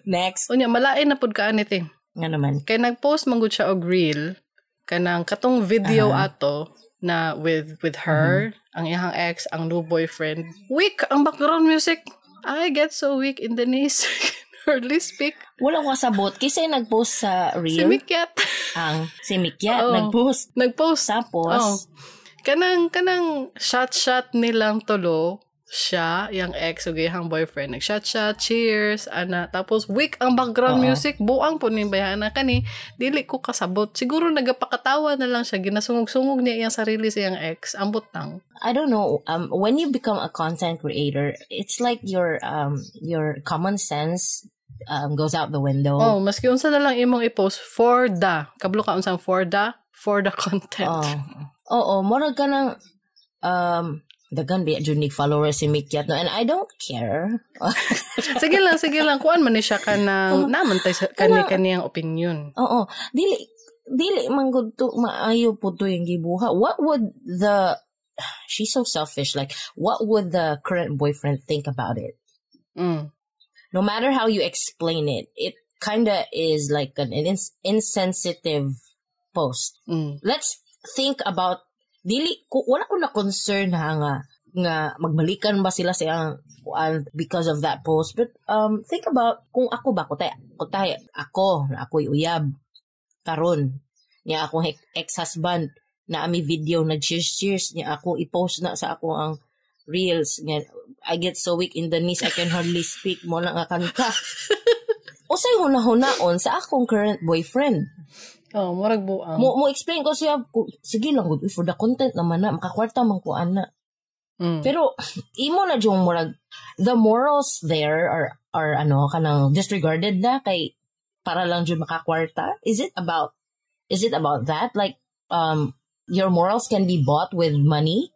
Next. Unya, malain na pud kaan iti. Nga naman. Kay nag-post man gud siya og reel kanang katong video ato na with her, ang iyang ex, ang new boyfriend. Weak ang background music. I get so weak in the knees. Hardly speak. Wala ko kasabot. Kasi nag-post sa reel. Si Mikyat. Si Mikyat. Nag-post. Tapos, kanang shot nilang tulo, siya, yung ex, o gayang boyfriend, nag-shot, cheers, ana. Tapos, weak ang background music, buang po ni bayana kani, dili ko kasabot. Siguro nagapakatawa na lang siya, ginasungog-sungog niya yung sarili sa yung ex, ang butang. I don't know, when you become a content creator, it's like your common sense goes out the window. Oh, maski unsa na lang imong i-post for the content. Oo, murag ka ng dagan biya unique followers si Mikyat, no? And I don't care. sige lang kuan man ni siya kanang namantay sa kaniyang opinion. Oo, dili man gud to maayo po to yung gibuha. What would she's so selfish, like what would the current boyfriend think about it? No matter how you explain it, it kinda is like an insensitive post. Let's think about wala ko na concern nga magbalikan ba sila sa because of that post, but think about kung ako ba ako uyab karon niya akong ex-husband na ami video na cheers niya ako i-post na sa ako ang reels niya. I get so weak in the knees I can hardly speak mo na nga kanta. Usay hunaon sa akong current boyfriend. Oh, murag buang. Mo explain ko siya, sige lang good for the content naman na makakwarta man ko ana. Pero imo na yung murag the morals there are kanang disregarded na kay para lang jud makakwarta. Is it about that, like your morals can be bought with money?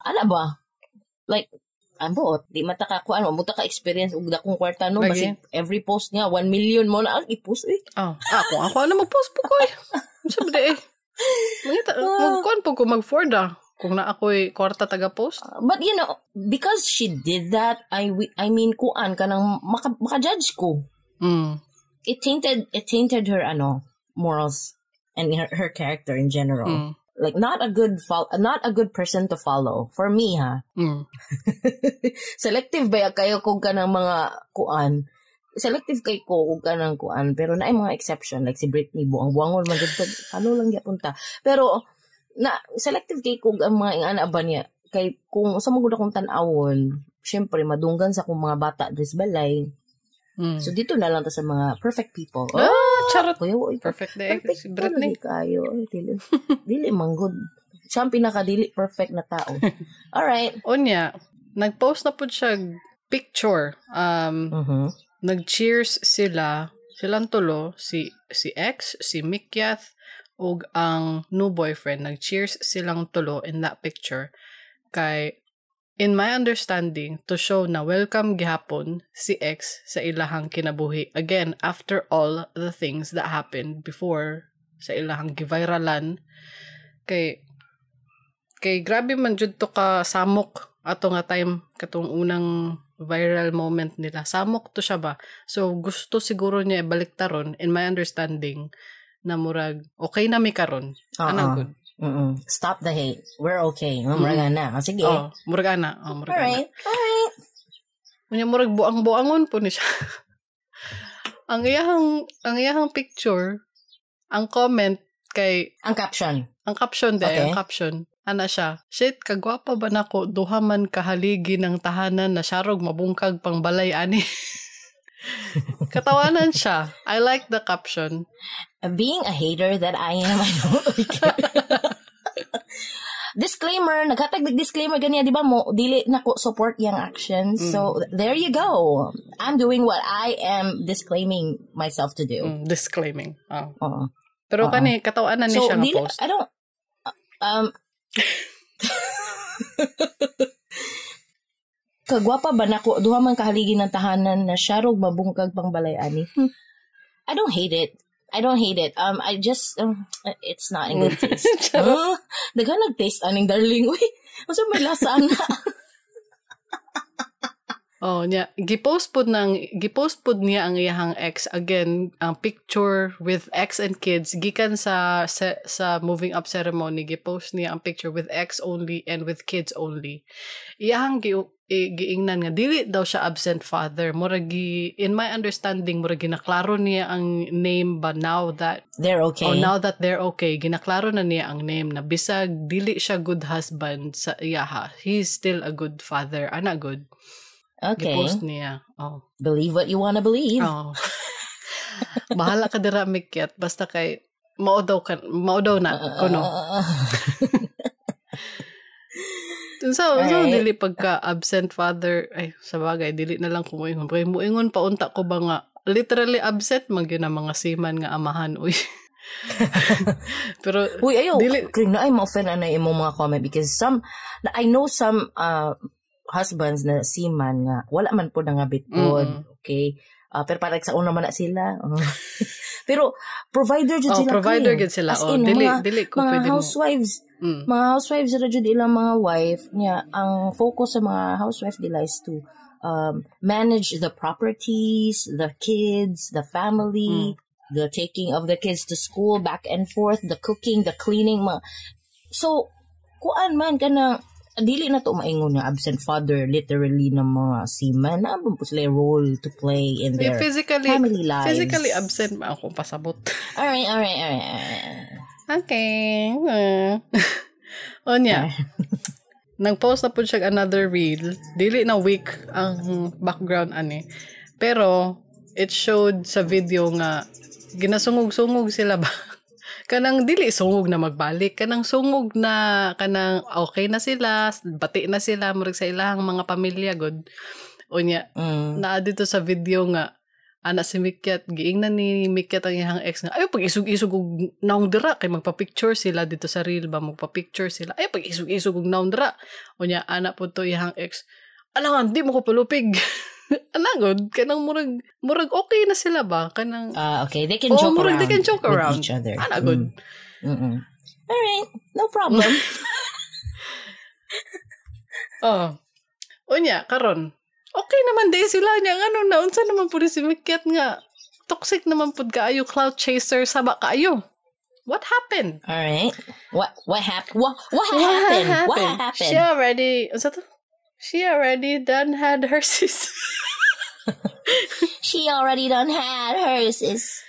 Ana ba? Like ambot, di matakakuan mo ta ka experience ug dakong kwarta no basi every post nga 1 million mo na ang i-post eh. Ako na mag-post po ko eh. Sabi eh. Magkuan po ko mag-forda kung na ako'y kwarta taga-post. But you know, because she did that, I mean kuan kanang maka-judge ko. It tainted her morals and her character in general. Like not a good person to follow for me ha. Selective ba kayo kung kanang mga kuan? Selective kay ko kung kanang kuan, pero naay mga exception like si Britney buang-buangon man gud lang gyapon ta. Pero na selective kay ko ang mga ana ba niya kay kung sa magud akong tan-awon, syempre madunggan sa akong mga bata dis balay. So dito na lang ta sa mga perfect people. Charot. Perfect day. Si Britney. Kayo. Dili manggod. Siya ang pinakadili perfect na tao. Alright. Unya, nag-post na po siya picture. Nag-cheers silang tulo, si ex, si Mikyat, ug ang new boyfriend. Nag-cheers silang tulo in that picture. Kay in my understanding, to show na welcome gihapon si ex sa ilahang kinabuhi. Again, after all the things that happened before sa ilahang giviralan, kay grabe man jud to ka samok ato nga time katong unang viral moment nila. Samok to siya ba? So, gusto siguro niya ibaliktaron, in my understanding, na murag, okay na mi karon. Anang good. Stop the hate. We're okay. Muraga na. Sige. Muraga na. Alright. Murag buang-buangon po ni siya. ang iyahang picture, ang comment kay ang caption ang caption ana siya, shit kagwapa ba nako duha man kahaligi ng tahanan na syarog mabungkag pang balay ani. Katawanan siya. I like the caption. Being a hater that I am, I don't like it. Disclaimer, naghatag disclaimer ganiya, di ba mo, dili na ko support yung actions. So, there you go. I'm doing what I am disclaiming myself to do. Disclaiming. Pero kani, katawanan ni siya nga post. I don't, kagwapa ba nako duha man kahaligi ng tahanan na syarog mabungkag pang balay ani. I don't hate it. I just it's not in good taste. Daga nag-taste aning darling. Uy, unsa may lasa na? Gipost pod niya ang iyahang ex again, ang picture with ex and kids gikan sa moving up ceremony. Gipost niya ang picture with ex only and with kids only. Iyahang giingnan nga dili daw siya absent father. Muragi, in my understanding, muragi naklaro niya ang name ba now that they're okay. Now that they're okay, ginaklaro na niya ang name na bisag dili siya good husband sa iyaha, he's still a good father. Ana good. Okay. Gipost niya. Believe what you wanna believe. Bahala ka dira mikyat basta kay maudaw na kuno. So dili pagka absent father ay sa bagay dili na lang ko moingon. Kay moingon pa unta ko ba nga literally absent man gyud mga seaman nga amahan uy. Pero ayo kring na ay ma-offend na imong mga comment because I know some husbands na seaman nga wala man po nga bitpod. Okay, pero parang sa una man na sila. Pero provider jud sila. Provider jud sila. Dili ko pwede mo. Housewives. Mga housewives ra jud ilang mga wife niya. Ang focus sa mga housewife nila is to manage the properties, the kids, the family, the taking of the kids to school, back and forth, the cooking, the cleaning. So, kuan man kana dili na to maingon nga absent father literally ng mga seaman na po sila role to play in their family lives. Physically absent ma ako pasabot. Alright. Okay. Onya. Nag-post na po siya another reel. Dili na weak ang background ani. Pero it showed sa video nga ginasungog-sungog sila ba? Kanang dili sungog na magbalik, kanang sungog na kanang okay na sila, bati na sila murag sa ilang mga pamilya god. Unya, naa dito sa video nga ana si Mikyat, giingnan ni Mikyat ang iyang ex nga ayo pag isug-isug og naong dira kay magpa-picture sila dito sa reel ba magpa-picture sila. Ayo pag isug-isug og naong dira. Unya ana po to iyang ex. Alangan di mo ko palupig. Anagod kanang murag okay na sila ba kanang okay they can joke around they can joke around with each other. Anagod. Alright, no problem. Unya karon okay naman di sila niya na unsa naman pud si Mikyat nga toxic naman pud kaayo cloud chaser saba kaayo. What happened? Alright, what happened? What happened? She already done had her sis. She already done had her sis.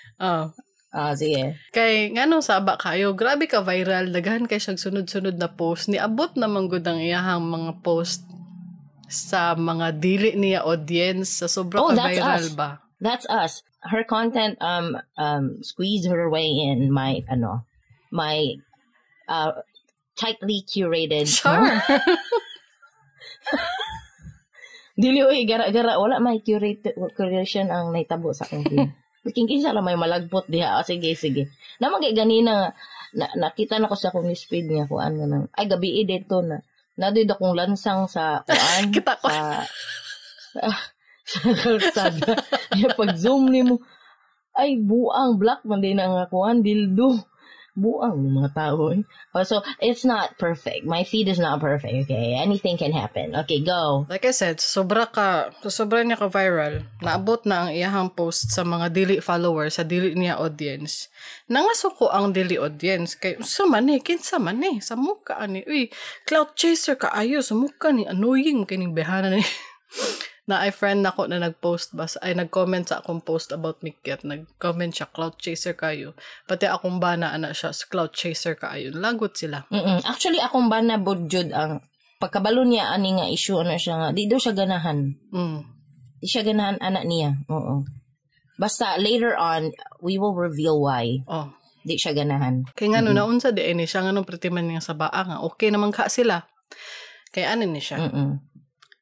Sige. Kay ngano saba kayo, grabe ka viral, daghan kay siyang sunod-sunod na post. Niabot naman gud ang iyahang mga post sa mga dili niya audience sa sobrang viral ba. That's us. Her content squeezed her way in my tightly curated. Sure. Dili oy gara-gara wala may curation ang naitabo sa akong feed. Kinsa lang may malagpot diha. Sige. Naman kay ganina nakita na ko sa akong speed niya kuan nga nang ay gabi dito na nadid akong lansang sa kuan sa kalsada. Pag zoom nimo ay buang black man din ang kuan dildo. Buang ng mga tao. So, it's not perfect. My feed is not perfect, okay? Anything can happen. Okay, go. Like I said, sobra niya ka-viral. Naabot na ang iyahang post sa mga dili followers, sa dili niya audience. Nangasuko ang dili audience. Kay, kinsa man eh. Sa mukha ni. Uy, cloud chaser ka ayo. Sa mukha ni. Annoying kining behana ni. na ay friend nako na nag-post nag-comment sa akong post about Mikyat. Nag-comment siya, cloud chaser kayo. Pati akong bana ana siya, cloud chaser kayo. Lagot sila. Actually, akong bana budjud ang pagkabalo niya ani nga issue ano siya nga, di daw siya ganahan. Di siya ganahan anak niya. Oo. Basta later on, we will reveal why. Di siya ganahan. Kaya nga naunsa di ni siya nga pritiman niya sa baa nga. Okay naman ka sila. Kaya ano ni siya.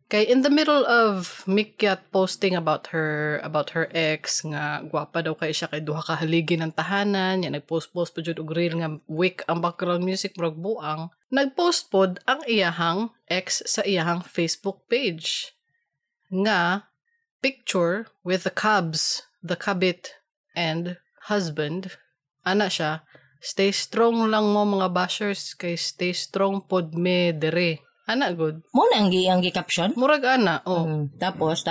Kay in the middle of Mikyat posting about her ex nga gwapa daw kay siya kay duha ka haligi ng tahanan, ya nagpost-post po jud og reel nga weak ang background music murag buang. Nagpost pod ang iyahang ex sa iyahang Facebook page nga picture with the Cubs, the kabit and husband. Ana siya, stay strong lang mo mga bashers kay stay strong pod me dere. Ana good. Mo na ang caption? Murag ana, Tapos?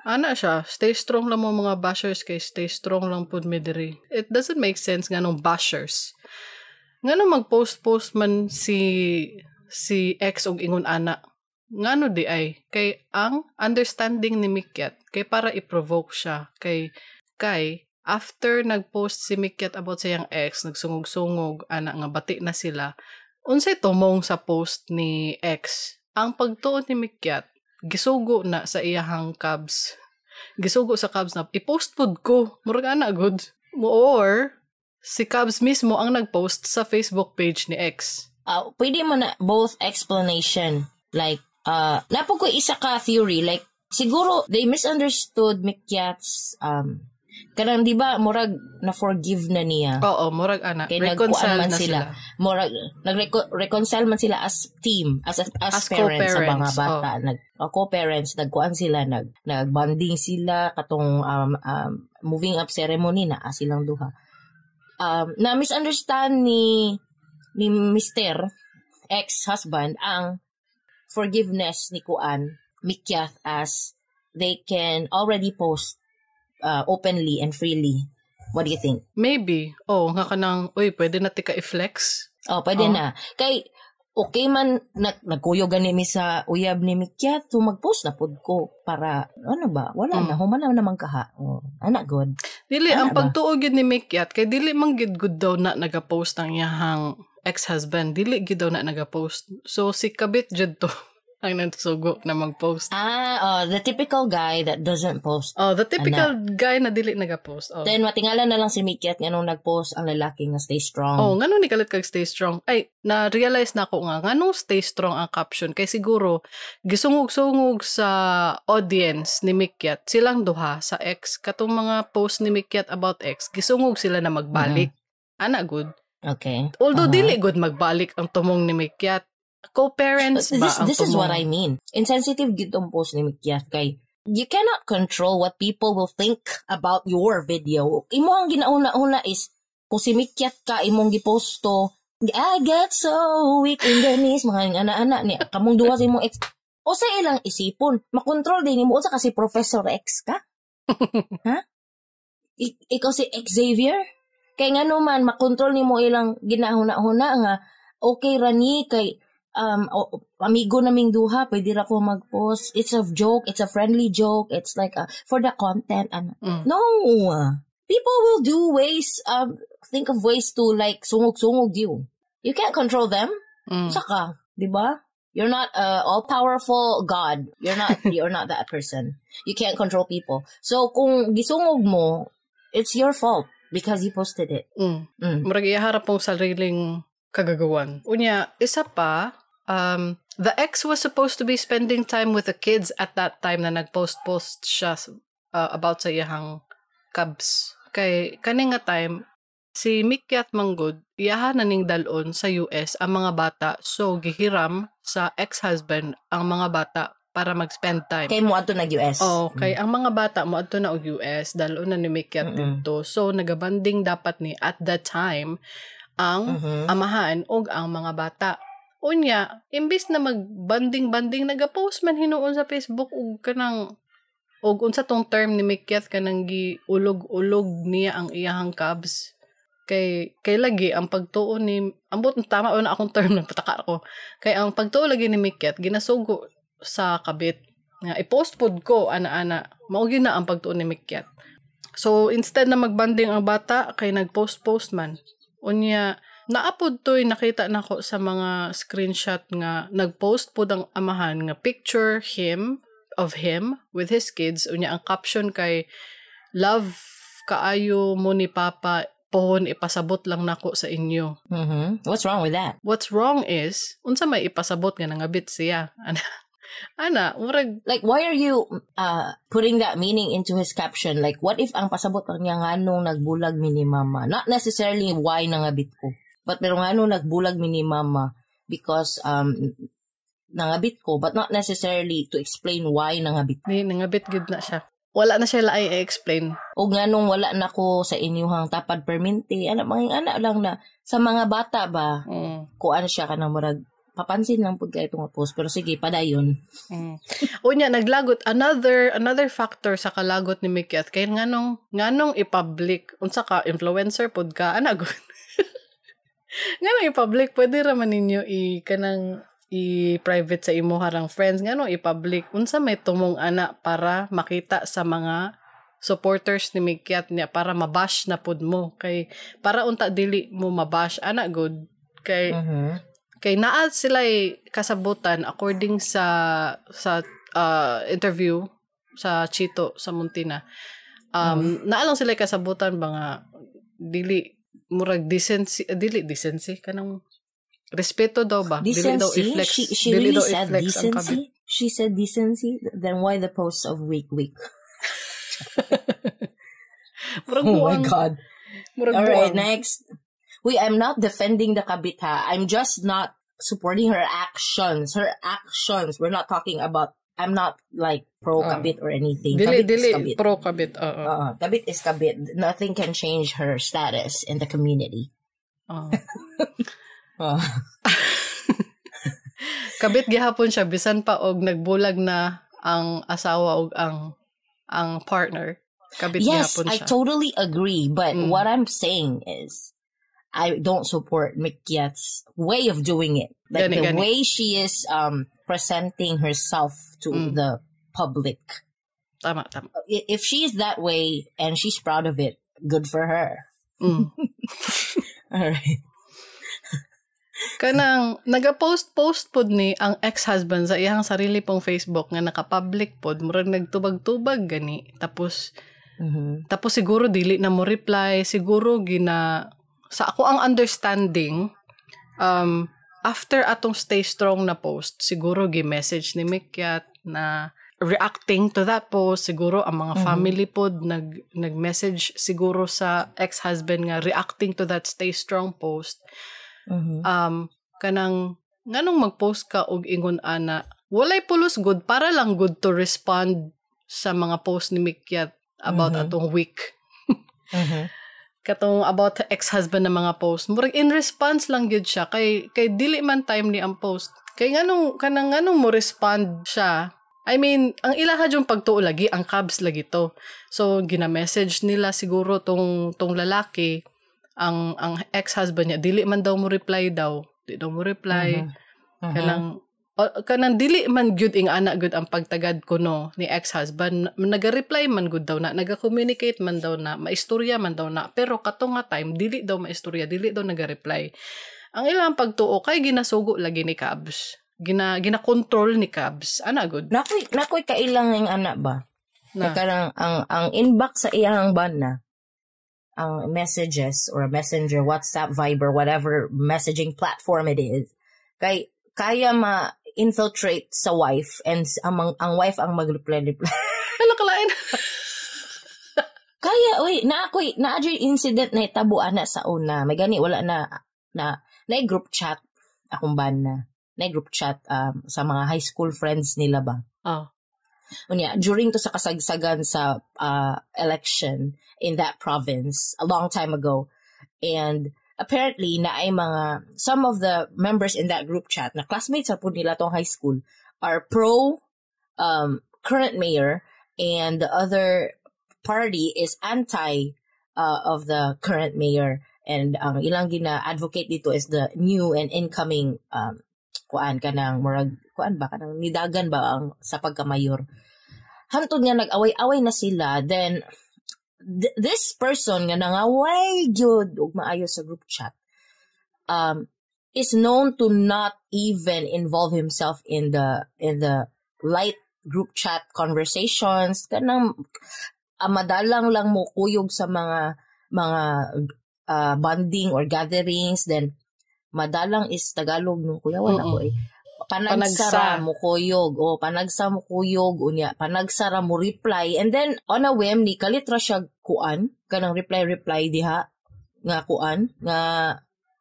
Ana siya, stay strong lang mo mga bashers kay stay strong lang pod me diri. It doesn't make sense nga nung bashers. Nga nung mag-post-post man si ex og ingon ana. Ngano di ay kay ang understanding ni Mikyat kay para i-provoke siya kay after nag-post si Mikyat about sa iyang ex, nagsungog-sungog ana nga bati na sila. Unsay tumong sa post ni ex, ang pagtuon ni Mikyat, gisugo na sa iyahang Cubs. Gisugo sa Cubs na, i-post pod ko. Murag ana good. Or, si Cubs mismo ang nag-post sa Facebook page ni ex. Pwede mo na both explanation. Like, napo ko isa ka theory. Like, siguro, they misunderstood Mikyat's, kanang di ba murag na forgive na niya. Oo, murag ana. Kay reconcile na sila. Murag reconcile man sila as team, as parents sa mga bata. Co-parents, nagkuan sila, nagbanding sila katong moving up ceremony na silang duha. Na misunderstand ni Mr. ex-husband ang forgiveness ni Kuan Mikyat as they can already post openly and freely. What do you think? Maybe. Nga kanang, pwede na tika i-flex. Pwede na. Kay, okay man, nagkuyo gani mi sa uyab ni Mikyat, so mag-post na pod ko para, wala na, humana naman kaha. Anak good. Dili, ang pagtuog yun ni Mikyat, kay dili man good daw na nagapost ang iyahang ex-husband. Dili gid daw na nagapost. So, si kabit jud to. Ang nagsugo na mag-post. The typical guy that doesn't post. The typical guy na dili nag-post. Then, matingala na lang si Mikyat nga nung nag-post ang lalaki nga stay strong. Nga ni kalit kag stay strong. Ay, na-realize na ako nga nung stay strong ang caption. Kay siguro, gisungog-sungog sa audience ni Mikyat, silang duha sa ex, katong mga post ni Mikyat about ex, gisungog sila na magbalik. Ana good. Okay. Although dili good magbalik ang tumong ni Mikyat. Co-parents ba ang This is what I mean. Insensitive gid ang post ni Mikyat kay you cannot control what people will think about your video. Imo ang ginauna-una is kung si Mikyat ka imong giposto, I get so weak in the knees, mga ana-ana ni kamong duha sa imong ex. O sa ilang isipon, makontrol din mo sa kasi Professor X ka. Ha? Ikaw si Xavier? Kay nga naman makontrol nimo ilang ginahuna-huna nga okay rani kay amigo naming duha, pwede ra ko mag-post. It's a joke. It's a friendly joke. It's like for the content. No. People will do ways, think of ways to like sungog-sungog you. You can't control them. Saka, di ba? You're not all-powerful God. You're not that person. You can't control people. So, kung gisungog mo, it's your fault because you posted it. Murag iharap pong sariling kagagawan. Unya, isa pa, the ex was supposed to be spending time with the kids at that time na nag-post siya about sa iyahang Cubs. Kay kaning nga time, si Mikyat manggod, iyaha na ning dalon sa US ang mga bata, so gihiram sa ex-husband ang mga bata para mag-spend time. Kay mo ato nag-US. Kay ang mga bata mo ato na og US, dalon na ni Mikyat dito. So nagabanding dapat ni at that time ang amahan og ang mga bata. Unya, imbis na magbanding-banding, nagapost man hinuon sa Facebook og unsa tong term ni Mikyat kanang giulog-ulog niya ang iyahang Cubs. Kay lagi ang pagtuo ni ambot tama na akong term nagpataka ako. Kay ang pagtuo lagi ni Mikyat ginasugo sa kabit nga i-post pod ko ana-ana mao gyud na ang pagtuon ni Mikyat. So instead na magbanding ang bata kay nagpost man unya naapod to'y nakita nako sa mga screenshot nga nagpost pod ang amahan nga picture of him with his kids unya ang caption kay love kaayo mo ni Papa pohon ipasabot lang nako sa inyo. What's wrong with that? What's wrong is unsa may ipasabot nga nangabit siya. Ana, murag like why are you putting that meaning into his caption? Like what if ang pasabot niya nganong nagbulag mi ni Mama? Not necessarily why nangabit ko, but pero nganong nagbulag mi ni Mama because nangabit ko, but not necessarily to explain why nangabit. Ni nangabit gid na siya. Wala na siya laay i-explain. O nganong wala na ko sa inyong tapad perminti. Mga lang na sa mga bata ba? Kuan siya kanang murag papansin lang pud kay itong post pero sige padayon. Unya naglagot another factor sa kalagot ni Mikyat kay nganong i-public unsa ka influencer pud ka ana gud. Nganong i-public pwede ra man ninyo i-private sa imo harang friends ngano i-public unsa may tumong ana para makita sa mga supporters ni Mikyat niya para mabash na pud mo kay para unta dili mo mabash ana good kay kay naa sila kasabutan according sa interview sa Chito sa Muntina naa lang sila kasabutan ba nga dili murag decency kanang respeto daw ba? Decency? She really said decency? She said decency? Then why the post of week? Oh my God. Alright, next. I'm not defending the kabit ha. I'm just not supporting her actions. We're not talking about, I'm not like pro-kabit or anything. Dili pro-kabit. Kabit is kabit. Nothing can change her status in the community. Kabit gihapon siya bisan pa og nagbulag na ang asawa og ang partner. Kabit gihapon siya. Yes, I totally agree, but what I'm saying is I don't support Mikyat's way of doing it. Like the way she is presenting herself to the public. Tama. If she is that way and she's proud of it, good for her. All right. Kanang nagapost pod ni ang ex-husband sa iyang sarili pong Facebook nga naka-public pod murag nagtubag-tubag gani tapos siguro dili na mo reply siguro sa ako ang understanding after atong Stay Strong na post siguro gi-message ni Mikyat na reacting to that post siguro ang mga family pod nag-message siguro sa ex-husband nga reacting to that Stay Strong post. Kanang nganong mag-post ka og ingon ana walay pulos good para lang good to respond sa mga post ni Mikyat about atong week. Katong about ex-husband na mga post murag in response lang gyud siya kay dili man time ni ang post kay nganong mo respond siya. I mean ang ilaha jung pagtuo lagi ang cabs lagi to so gina-message nila siguro tong lalaki ang ex-husband niya dili man daw mo reply kanang dili man gyud ing ana gyud ang pagtagad kuno ni ex-husband naga-reply man gud daw na naga-communicate man daw na maistorya man daw na pero kato nga time dili daw maistorya dili daw naga-reply ang ilang pagtuo kay ginasugo lagi ni Cabs gina-control ni Cabs ana gud nakoy kailang ing ana ba na kanang ang inbox sa iyang bana ang messages or messenger, WhatsApp, Viber, whatever messaging platform it is, kaya ma-infiltrate sa wife and ang wife ang mag-reply. Ano kalain? Kaya, na-adyo incident na itabuan na sa una. May gani, wala na group chat, akong ban na group chat sa mga high school friends nila ba? Unya, during to sa kasagsagan sa election in that province a long time ago, and apparently na ay some of the members in that group chat na classmates sa po nila tong high school are pro current mayor and the other party is anti of the current mayor and ilang gina-advocate dito is the new and incoming kuan kanang murag kuan ba kanang nidagan ba ang sa pagkamayor. Hantod nga nag-away-away na sila, then this person nga nangaway gyud og maayo sa group chat is known to not even involve himself in the light group chat conversations, kanang madalang lang mo kuyog sa mga bonding or gatherings, then madalang is Tagalog no kuya wala ko panagsara mo kuyog panagsa mo kuyog unya panagsara mo reply, and then on a whim ni kalitra siya kuan kanang reply diha nga kuan nga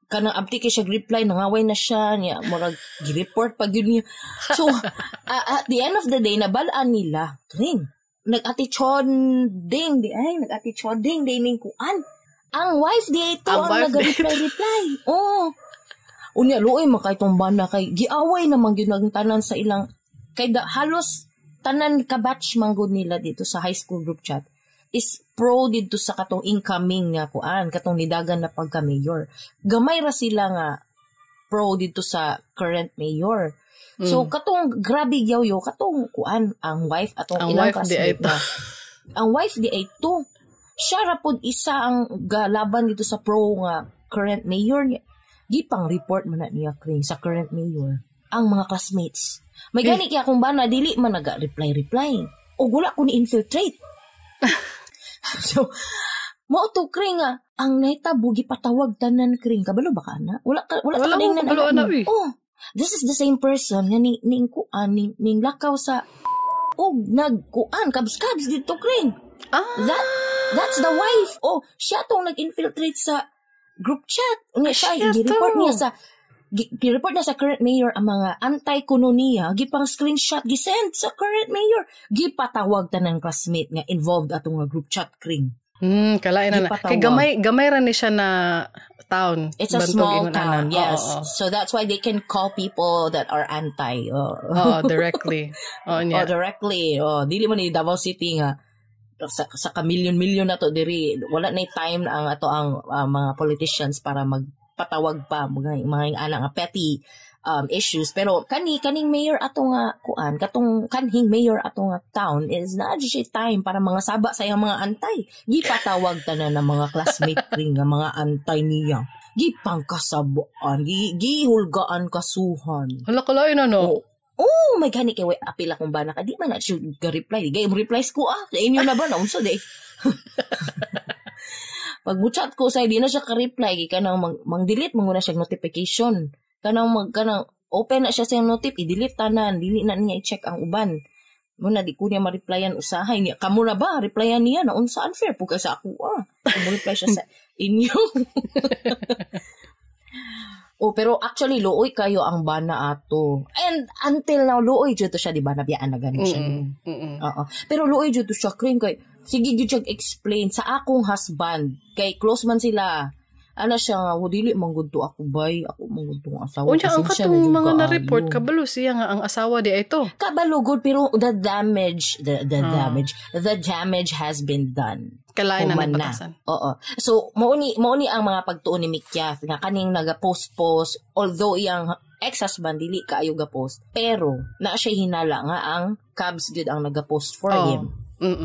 kanang abti kay siya reply nangaway na siya niya murag gi-report pag yun niya. So at the end of the day nabalaan nila ring nag-attitude ding ning kuan ang wife di ito ang nag-reply. Unya luoy makaitong bana kay giaway naman gyud ng tanan sa ilang kay halos tanan ka batch manggod nila dito sa high school group chat is pro dito sa katong incoming nga kuan katong nidagan na pagka-mayor. Gamay ra sila nga pro dito sa current mayor. So katong grabe yaw katong kuan ang wife atong ilang classmate na. Ang wife di ay to. Siya ra pod isa ang galaban dito sa pro nga current mayor niya. Gipang report man na niya kring sa current mayor ang mga classmates. May gani kaya kung bana dili man naga-reply. O wala ko ni-infiltrate. So, mo to kring ang nahitabo gipatawag tanan kring kabalo ba ka na? Wala kaning na. This is the same person nga ning kuan ning lakaw sa nagkuan kabs dito kring. That's the wife. Siya tong nag-infiltrate sa group chat. Gi-report niya sa current mayor ang mga anti-kuno niya, gipang screenshot gisend sa current mayor. Gipatawag tanang classmate nga involved atong group chat kring. Kalain na. Kay gamay ra ni siya na town. It's a small town, yes. So that's why they can call people that are anti. Directly. Directly. Dili man ni Davao City nga sa ka-million na to diri wala na time ang mga politicians para magpatawag pa mga ana nga petty issues, pero kaning mayor ato nga kuan katong kanhing mayor ato nga town is na siya time para mga saba sa iyang mga antay gipatawag tanan ng mga classmate ring nga mga antay niya gipangkasabuan gihulgaan kasuhan hala kalain no. May gani kay apila kung bana ka di man na siya reply gay mo replies ko sa inyo na ba na unsa de pag chat ko sa di na siya ka-reply kanang mang-delete mo na siya notification kanang open na siya sa notif i-delete tanan dili na niya i-check ang uban muna di ko niya ma-replyan usahay niya kamo na ba replyan niya na unsa unfair po kay sa ako kung reply siya sa inyo. Pero actually, looy kayo ang bana ato. And until now, looy dito siya, di ba? Nabiyaan na ganun siya. Pero looy dito siya, kring kay, sige dito siya explain sa akong husband, kay close man sila. Ano siya nga, dili manggudto ako bay, ako manggudto ang asawa. Unya, ang katong mga na-report, kabalo siya nga ang asawa di ito. Kabalo, good, pero the damage has been done. Kalain na nagpatasan. Oo. So, mauni ang mga pagtuon ni Mikyaf nga kaning nag-post, although iyang ex-husband dili kaayo ga-post, pero na siya hinala nga ang Cubs good ang nag-post for him.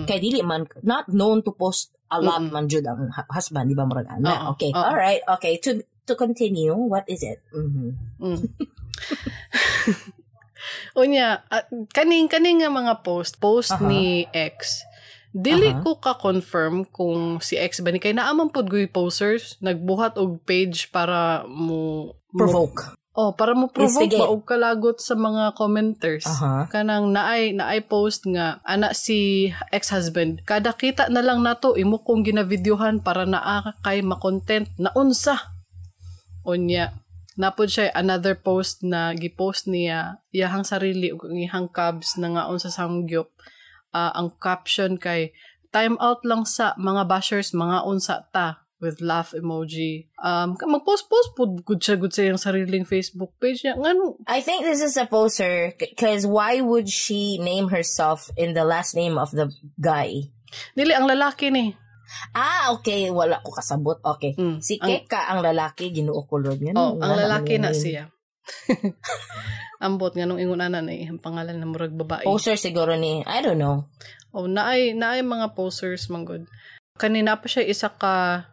Kay dili man not known to post a lot man jud ang husband, di ba murag ana? Okay. All right. Okay, to continue, what is it? Unya, kaning nga mga post ni ex. Dili ko ka-confirm kung si ex ba ni kay naaman pod guy posters nagbuhat og page para mo provoke. Para mo provoke ba og kalagot sa mga commenters. Kanang naay post nga ana si ex-husband. Kada kita na lang nato imo kong ginavideohan para naa kay ma-content na unsa. Unya napod siya another post na gipost niya iyahang sarili ug iyahang Cubs na nga unsa samgyop. Ang caption kay time out lang sa mga bashers mga unsa ta with laugh emoji. Mag-post good sa yung sariling Facebook page niya. Ngano? I think this is a poster because why would she name herself in the last name of the guy? Dili, ang lalaki ni. Okay. Wala ko kasabot. Okay. Si Keka ang lalaki, Ginoo ko Lord. Ang lalaki na siya. Ambot nga nung ingon ana ni ang pangalan na murag babae. Poster siguro ni, I don't know. Oh, naay mga posters manggod. Kanina pa siya isa ka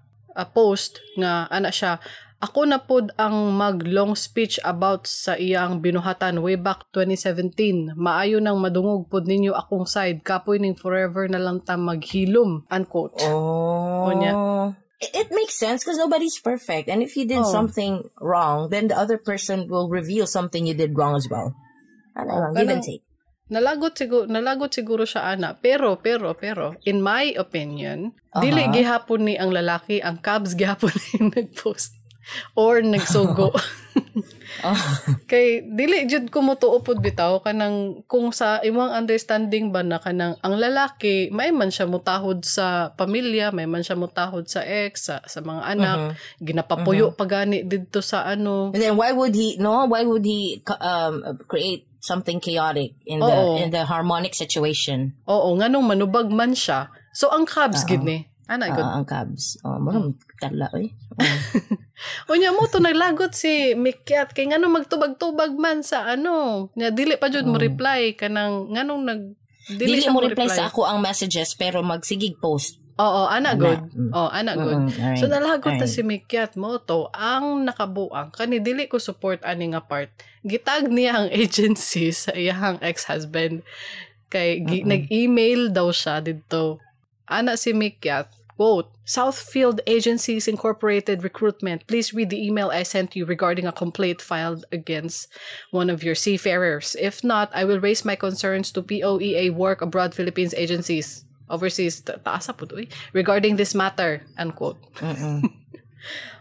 post nga ana siya. Ako na pod ang mag-long speech about sa iyang binuhatan way back 2017. Maayo nang madungog pod ninyo akong side. Kapoy ning forever na lang ta maghilom. Unquote. Oh. It makes sense because nobody's perfect. And if you did something wrong, then the other person will reveal something you did wrong as well. Ano lang, give and take. Nalagot siguro siya ana. Pero, in my opinion, dili gihapon ni ang lalaki, ang cabs gihapon ni nag-post. Or nagsugo. Kay dili jud ko motuupod bitaw kanang kung sa imong understanding ba na kanang ang lalaki may man siya mutahod sa pamilya, may man siya mutahod sa ex, sa mga anak, ginapapuyo pagani didto sa ano. And then why would he create something chaotic in the harmonic situation? Oo, nganong manubag man siya. So ang cabs gid ni ana gud ang cabs. Mo tala Unya mo to naglagot si Mikyat kay ngano magtubag-tubag man sa ano. Nya dili pa jud mo reply kanang nganong dili mo reply sa ako ang messages pero magsigig post. Oo, ana good. Ana good. Right. So nalagot ta si Mikyat mo to ang nakabuang kani dili ko support ani nga part. Gitag niya ang agency sa iyang ex-husband kay nag-email daw siya didto. Ana si Mikyat, quote, Southfield Agencies Incorporated Recruitment. Please read the email I sent you regarding a complaint filed against one of your seafarers. If not, I will raise my concerns to POEA Work Abroad Philippines Agencies. Overseas, taasa po to regarding this matter, unquote.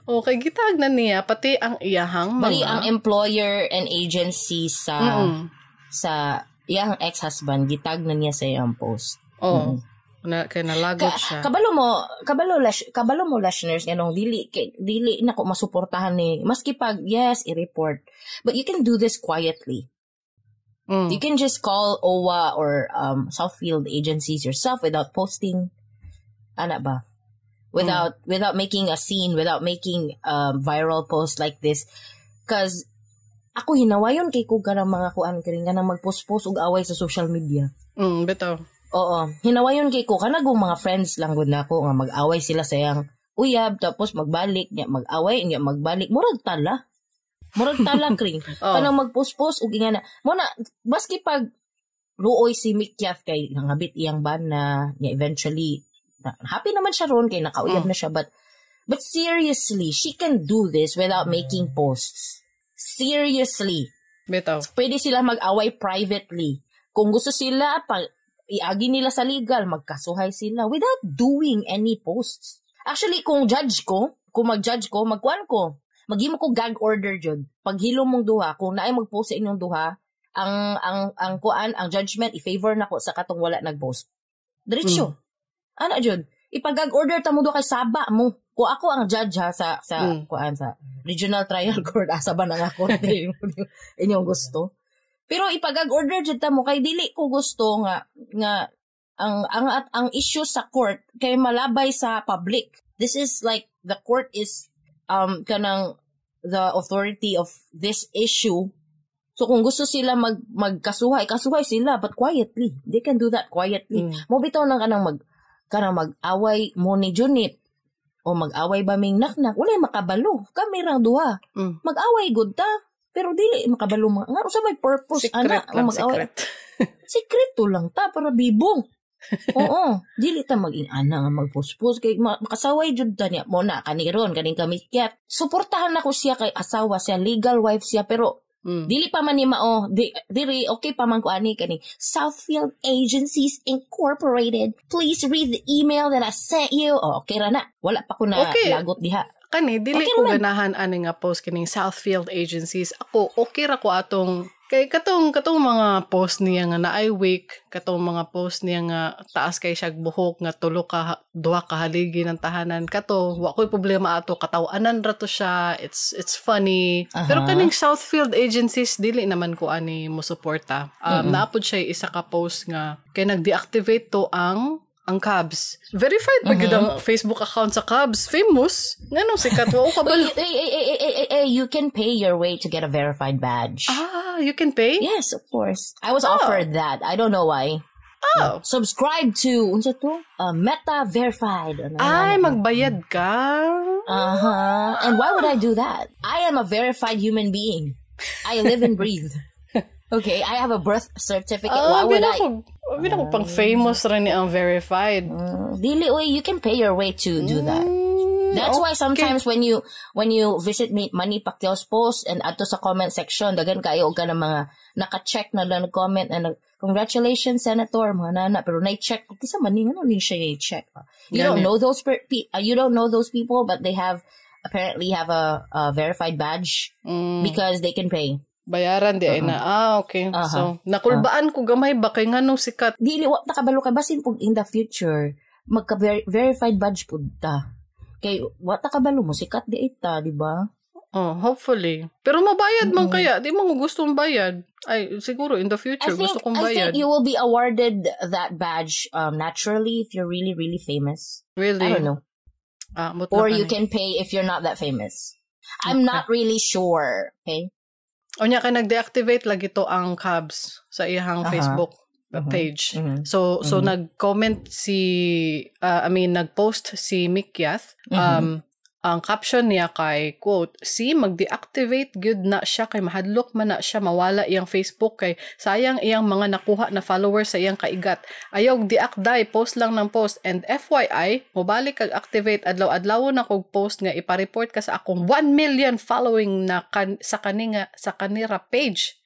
Okay, gitag na niya, pati ang iyahang mga... Bali, ang employer and agency sa iyahang ex-husband, gitag na niya sa iyang post. Oo. Kaya nalagot siya. Kabalo mo listeners ganong dili nako masuportahan ni maski pag yes i-report, but you can do this quietly. You can just call OWA or Southfield agencies yourself without posting ana ba, without making a scene, without making viral post like this, cause ako hinawayon kay ko kanang mga kuan kring kanang magpost-post og away sa social media. Bitaw. Oo, hinawayon kay ko kanagong mga friends lang gud nako nga mag-away sila sa iyang uyab tapos magbalik niya mag-away niya magbalik murag tala kring kanang magpost-post ug ingana mo na maski pag luoy si Mikyat kay nangabit iyang bana niya eventually happy naman siya ron kay nakauyab na siya but seriously she can do this without making posts. Seriously, bitaw pwede sila mag-away privately kung gusto sila iagi nila sa legal, magkasuhay sila without doing any posts. Actually, kung mag-judge ko, magkuan ko. Maghimo ko gag order jud. Paghilo mong duha, kung naay mag-post sa inyong duha, ang judgment i-favor nako sa katong wala nag-post. Diretso. Ana jud. Ipag-gag order ta mo duha kay saba mo. Kung ako ang judge ha sa Regional Trial Court, asa ba na nga court inyong gusto. Pero ipag-order jud ta mo kay dili ko gusto nga ang issue sa court kay malabay sa public. This is like the court is kanang the authority of this issue. So kung gusto sila magkasuhay sila but quietly. They can do that quietly. Mo bitaw nang kanang mag-away mo ni Junit o mag-away ba ming naknak wala makabalo. Kami rang duha. Mag-away good ta. Pero dili makabalo mga nga sa may purpose secret ana secret. Sekreto lang ta para bibong. Oo, dili ta mag-ana nga magpost-post kay makasaway jud ta niya mo na kaniron kaning Mikyat. Suportahan nako siya kay asawa siya, legal wife siya pero dili pa man ni mao diri okay pa man ko ani kani Southfield Agencies Incorporated. Please read the email that I sent you. Okay ra na. Wala pa ko na lagot diha. Kani, dili ko ganahan ani nga post kining Southfield Agencies. Ako, okay ra ko atong, kay katong mga post niya nga na I wake, katong mga post niya nga taas kay siya buhok, nga duha ka haligi ng tahanan. Kato, wa ko'y problema ato, katawanan ra to siya, it's funny. Pero kaning Southfield Agencies, dili naman ko ani mo suporta. Naapod siya isa ka post nga, kay nag-deactivate to ang ang Cubs. Verified ba gyud ang Facebook account sa Cubs? Famous? Nganong sikat wa ka ba? You can pay your way to get a verified badge. You can pay? Yes, of course. I was offered that. I don't know why. Subscribe to unsa to? Meta Verified. Ay, magbayad ka. And why would I do that? I am a verified human being. I live and breathe. Okay, I have a birth certificate. Why would I? Bina ko pang famous rin ang verified. Dili, you can pay your way to do that. That's why sometimes when you visit Manny Pacquiao's post and ato sa comment section, dagan kayo ka ng mga naka-check na lang comment na congratulations Senator mga nana, pero na-check kisa man ano din siya i-check. You don't know those people, but they apparently have a verified badge because they can pay. Bayaran di ay na. Okay. So, nakulbaan ko gamay ba kay nganong sikat? Dili wa nakabalo ka basin pug in the future magka-verified badge pud ta. Kay wa ta kabalo mo sikat di ita, di ba? Hopefully. Pero mabayad man kaya, di mo gustong bayad. Ay siguro in the future gusto kong bayad. I think you will be awarded that badge naturally if you're really really famous. Really? I don't know. Or you can pay if you're not that famous. I'm not really sure, okay? Onya ka nag-deactivate lagi to ang Cubs sa iyang Facebook page. So nag-comment nag-post si Mikyas. Ang caption niya kay quote, mag-deactivate good na siya kay mahadlok man na siya mawala iyang Facebook kay sayang iyang mga nakuha na followers sa iyang kaigat. Ayaw deactivate, post lang ng post. And FYI, mobalik kag activate adlaw-adlaw na kog post nga ipa-report ka sa akong 1 million following na sa kanira page.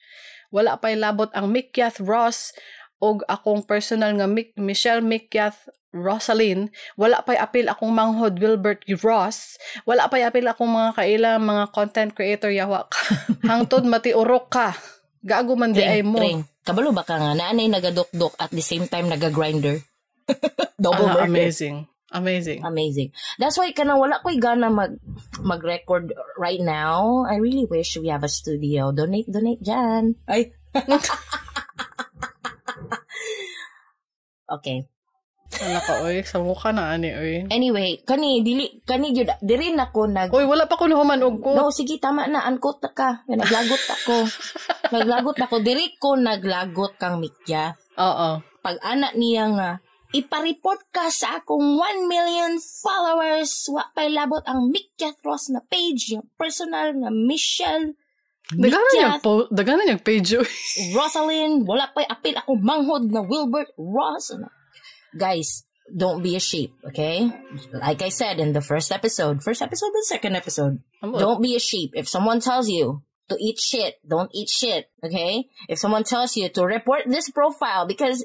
Wala pa'y labot ang Mikyas Ross og akong personal nga Michelle Mikyas Rosalyn, wala pa'y apil akong manghod Wilbert Ross, wala pa'y apil akong mga kailang mga content creator yawa ka. Hangtod matiurok ka. Gago man di ay mo. Kabalo ba ka nga naanay nagadok-dok at the same time nagagrinder? Double murder. Amazing. That's why kanang wala ko'y gana mag-record right now. I really wish we have a studio. Donate dyan. Ay. Okay. Wala ka, oy. Sa mukha na, ani, oy. Anyway, dili rin ako Oy, wala pa ko nahumanog ko. No, sige, tama na. Unquote na ka. Naglagot ako. Dili ko naglagot kang Mikyas. Oo. Pag anak niya nga, ipa-report ka sa akong 1 million followers. Wa pa'y labot ang Mikyas Ross na page. Yung personal nga Michelle Dagana niyang page, oy. Rosalyn, wala pa'y apil akong manghod na Wilbert Ross. Guys, don't be a sheep, okay? Like I said in the first episode and second episode, don't be a sheep. If someone tells you to eat shit, don't eat shit, okay? If someone tells you to report this profile because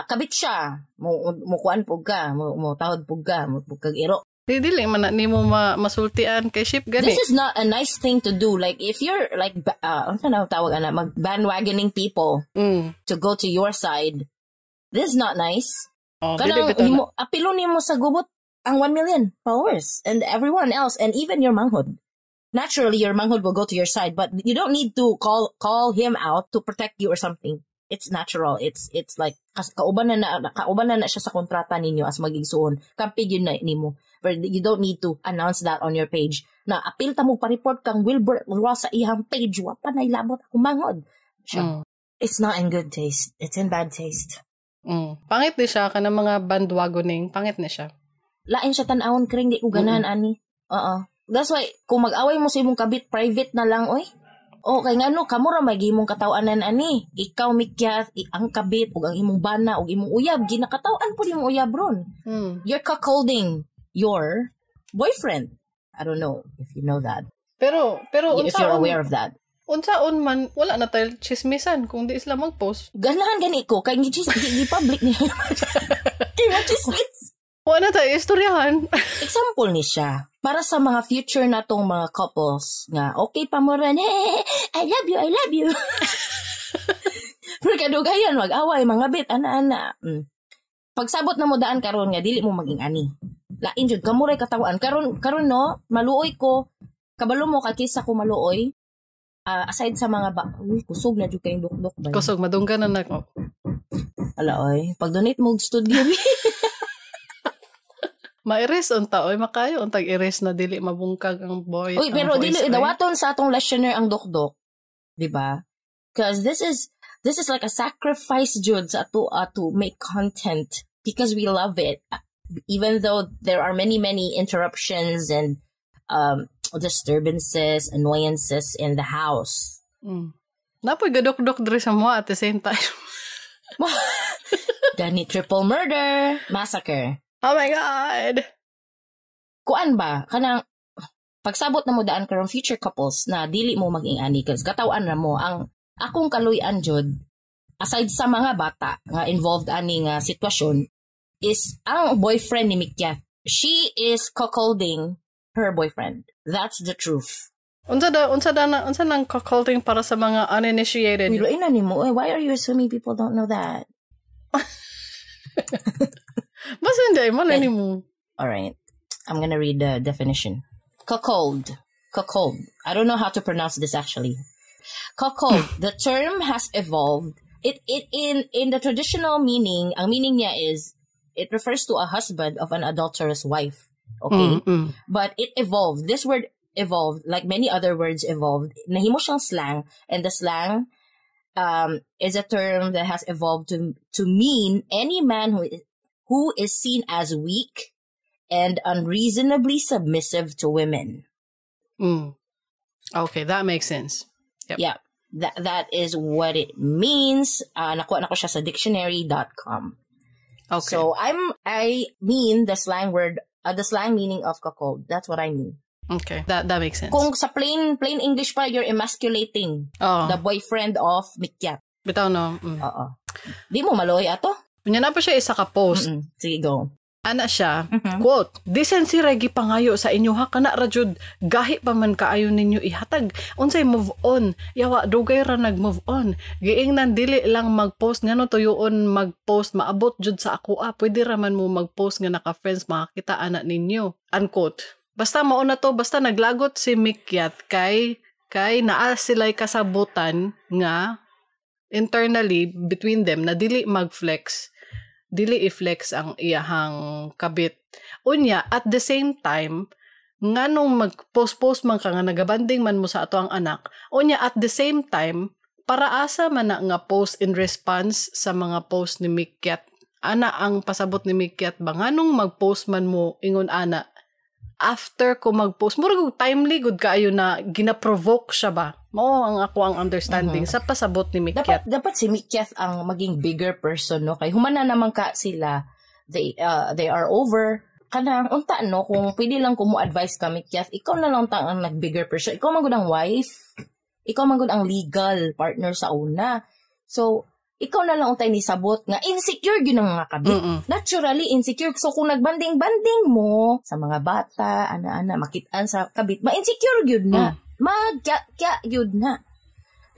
kabit siya, mo kuan pug ka, mo tawad pug ka, mo pug iro. Dili man na nimo masultian kay sheep gani. This is not a nice thing to do. Like if you're like tawag mag bandwagoning people to go to your side, this is not nice. Apilo nimo sa gubot ang 1 million followers and everyone else and even your manghod. Naturally, your manghod will go to your side, but you don't need to call him out to protect you or something. It's natural. It's like kauban na siya sa kontrata ninyo as magigsuon. Kampi yun na nimo. But you don't need to announce that on your page. Na apil ta mo pa-report kang Wilbert Ross sa iyang page. Wa pa nailabot akong manghod. It's not in good taste. It's in bad taste. Pangit di siya ka ng mga bandwagoning. Pangit na siya. Lain siya tanawon kring di ko ganahan ani. That's why kung mag-away mo sa imong kabit, private na lang oy. Kay ngano kamo ra may gimong katawanan ani. Ikaw Mikyas, ang kabit ug ang imong bana ug imong uyab ginakatawan pud imong uyab ron. You're cuckolding your boyfriend. I don't know if you know that. Pero if you're aware of that. Unsaon man, wala na tayo chismisan kung di sila mag-post. Ganahan gani ko, kay gi-public niya. Kay machismis. Wala na tayo istoryahan. Example ni siya. Para sa mga future na tong mga couples, nga okay pa mo rin, hey, I love you. Pero kadugayan, mag-away, mga bit, ana. Pagsabot na mo daan karon nga, dili mo maging ani. Lain jud, kamuray katawaan. Karon no, maluoy ko, kabalo mo kakisa ko maluoy, aside sa mga kusog na jud kayong dukdok ba? Kusog madunggan na nako. Ala oy, pag donate mo studio. Ma-erase unta oy makayo untag erase na dili mabungkag ang boy. Uy, pero dili dawaton sa atong listener ang dokdok, di ba? Because this is like a sacrifice jud sa ato to make content because we love it. Even though there are many interruptions and disturbances, annoyances in the house. Napoy gadok-dok diri sa mo at the same time. Gani triple murder, massacre. Oh my God! Kuan ba? Kanang pagsabot na mo daan karong future couples na dili mo maging ani kasi katawan na mo ang akong kaluy-an jud aside sa mga bata nga involved ani nga sitwasyon is ang boyfriend ni Mikyat. She is cuckolding her boyfriend. That's the truth. Unsa nang cuckolding para sa mga uninitiated? Wilo ina nimo. Why are you assuming people don't know that? Basta hindi malay nimo. All right. I'm gonna read the definition. Cuckold. I don't know how to pronounce this actually. Cuckold. The term has evolved. It in the traditional meaning, ang meaning niya is it refers to a husband of an adulterous wife. Okay? But it evolved. This word evolved, like many other words evolved. Nahimo siyang slang, and the slang is a term that has evolved to mean any man who is seen as weak and unreasonably submissive to women. Okay, that makes sense. Yep. Yeah. That is what it means. Nakuha na ko siya sa dictionary.com. Okay. So I mean the slang word, the slang meaning of cuckold. That's what I mean. Okay, that makes sense. Kung sa plain English pa, you're emasculating the boyfriend of Mikyat. Bitaw no. Oo. Di mo maloy ato? Unya na pa siya isa ka post. Sige, go. Ana siya, quote, "Decency regi pangayo sa inyo ha, kana ra jud gahi pa man kaayo ninyo ihatag. Unsay move on, yawa dugay ra nag-move on. Giingnan dili lang mag-post ngano tuyoon mag-post maabot jud sa ako pwede ra man mo mag-post nga naka-friends makakita ana ninyo." Unquote. Basta mao na to, basta naglagot si Mikyat kay naa sila'y kasabutan nga internally between them na dili mag-flex. Dili i-flex ang iyahang kabit. Unya, at the same time, nga nung mag-post man ka nga nagabanding man mo sa ato ang anak, unya at the same time, para asa man na nga post in response sa mga post ni Mikyat. Ana ang pasabot ni Mikyat ba? Nga nung mag-post man mo, ingon ana, after ko mag-post, murag timely good kaayo na gina-provoke siya ba? Mao ang ako ang understanding sa pasabot ni Mikyat. Dapat si Mikyat ang maging bigger person, no? Kay humana naman ka sila, they are over. Kanang unta, no? Kung pwede lang ko mo advice ka, Mikyat, ikaw na lang ang nag-bigger person. Ikaw man gud ang wife. Ikaw man gud ang legal partner sa una. So, ikaw na lang untay ni sabot nga insecure gyud ang mga kabit. Naturally insecure. So kung nagbanding-banding mo sa mga bata, ana-ana makit-an sa kabit, ma-insecure gyud na. Magkya gyud na.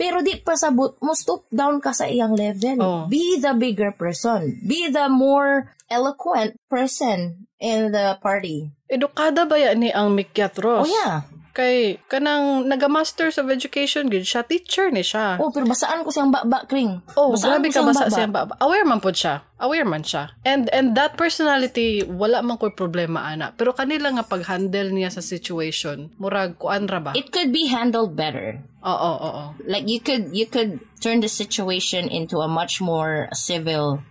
Pero di pa sabot mo, stop down ka sa iyang level. Be the bigger person. Be the more eloquent person in the party. Edukada ba yan ni ang Mikyat Ross? Oh yeah. Kay kanang naga-masters of education gid siya, teacher ni siya. Pero basaan ko siyang baba, Kring. Grabe ka basa siyang baba. Aware man siya. And that personality wala man koy problema ana. Pero kanila nga pag-handle niya sa situation, murag kuan ra ba? It could be handled better. Oo. Like you could turn the situation into a much more civil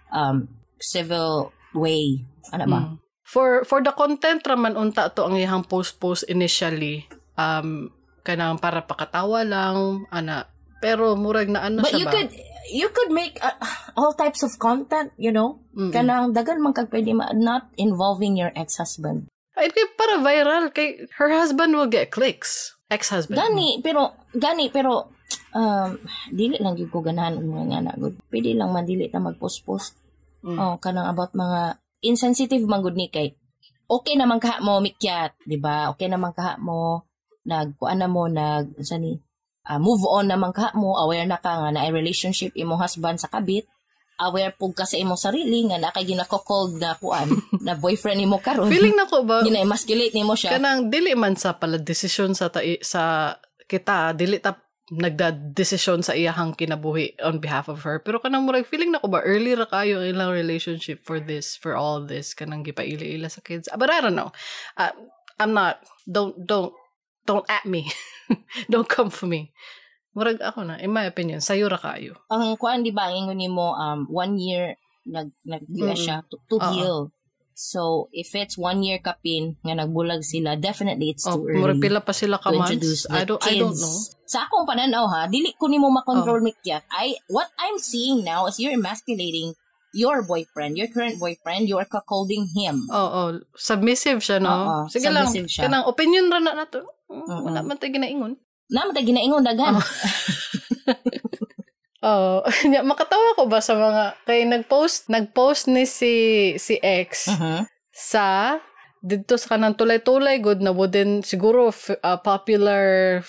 way. Ano ba? For the content raman unta to ang iyang post initially. Kanang para pakatawa lang, ana. Pero murag na ano siya ba? But you could make all types of content, you know? Kanang dagan man kag pwede not involving your ex-husband. Ay, para viral. Kay her husband will get clicks. Ex-husband. Gani, pero dili lang yung ko ganahan mga anak. Pwede lang man dili ta mag-post-post. Kanang about mga insensitive man gud ni kay. Okay naman kaha mo, Mikyat, di ba? Okay naman kaha mo. Move on naman ka mo, aware na ka nga na ay relationship imong husband sa kabit, aware pug ka sa imong sarili nga na kay ginako-cold na kuan na boyfriend nimo karon. Feeling nako ba gina-emasculate nimo siya. Kanang dili man sa pala desisyon sa kita, dili ta nagda-desisyon sa iyahang kinabuhi on behalf of her. Pero kanang murag feeling na ko ba early ra kayo ang ilang relationship for all of this kanang gipaila-ila sa kids. But I don't know. I'm not don't at me. Don't come for me. Murag ako na, in my opinion, sayo ra kayo. Ang kuan di ba ingon nimo 1 year nagdiya siya to heal. So, if it's 1 year kapin nga nagbulag sila, definitely it's too early. Murag pila pa sila ka months. I don't know. Sa akong pananaw ha, dili ko nimo makontrol Mikyat. What I'm seeing now is you're emasculating your boyfriend, your current boyfriend, you are cuckolding him. Submissive siya, no? Sige lang, kanang opinion ra na to. Wala man tayo ginaingon. Wala man tayo ginaingon, dagan. Makatawa ko ba sa mga kay nagpost ni si X sa dito sa kanang tulay-tulay good na wooden siguro popular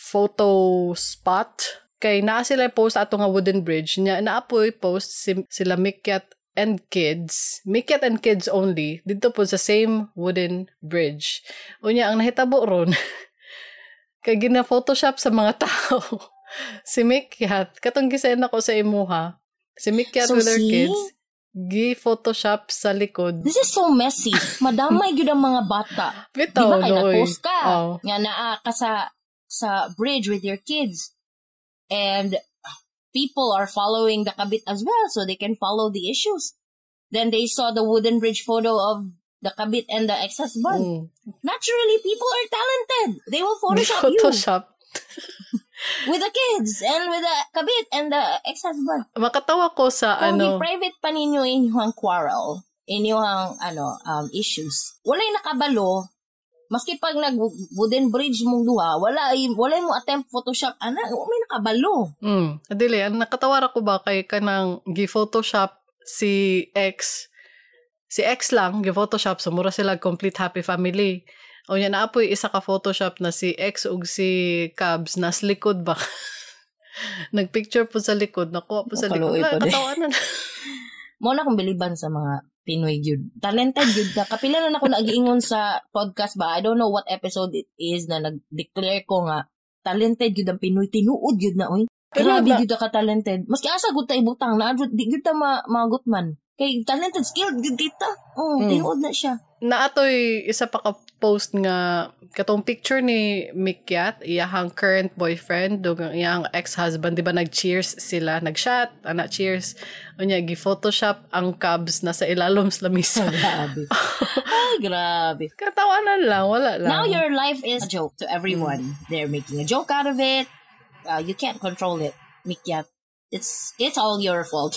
photo spot kay naa sila post ato nga wooden bridge nya naapoy post sila Mikyat and kids only dito po sa same wooden bridge unya ang nahitabo ron kay gina photoshop sa mga tao. Si Mikyat, katong gisend ako sa imuha. Si Mikyat with her kids, gi-photoshop sa likod. This is so messy. Madamay gyud ang mga bata. Bitaw, di ba kay nag-post ka? Nga naa ka sa bridge with your kids. And people are following the kabit as well so they can follow the issues. Then they saw the wooden bridge photo of the kabit and the ex-husband. Naturally, people are talented. They will Photoshop you. With the kids and with the kabit and the ex-husband. Makatawa ko sa kung private pa ninyo inyong quarrel, inyong issues. Walay nakabalo, maski pag nag-wooden bridge mong duha, walay mo attempt Photoshop, may nakabalo. Adili, ang nakatawa ko ba kay kanang gi-Photoshop si X lang, gi-Photoshop, sumura sila complete happy family. O yan, naapoy isa ka Photoshop na si X ug si Cabs nas likod ba? Nagpicture po sa likod, nakuha po sa likod. Katawanan. Mo na akong biliban sa mga Pinoy gyud. Talented gyud ka. Kapila na ako nagiingon sa podcast ba? I don't know what episode it is na nag-declare ko nga talented gyud ang Pinoy. Tinuod gyud na, oy. Grabe gyud ka talented. Maski asa gud ta ibutang na di gyud ta magutman. Kay talented, skilled gyud kita. Tinuod na siya. Naatoy isa pa ka post nga katong picture ni Mikyat, iyahang current boyfriend, dugang iyahang ex-husband, di ba nag-cheers sila, nag-shot, cheers. Unya, gi-photoshop ang Cubs na sa ilalom sa lamisa. Grabe. Ay, grabe. Katawanan lang, wala lang. Now your life is a joke to everyone. They're making a joke out of it. You can't control it, Mikyat. It's all your fault.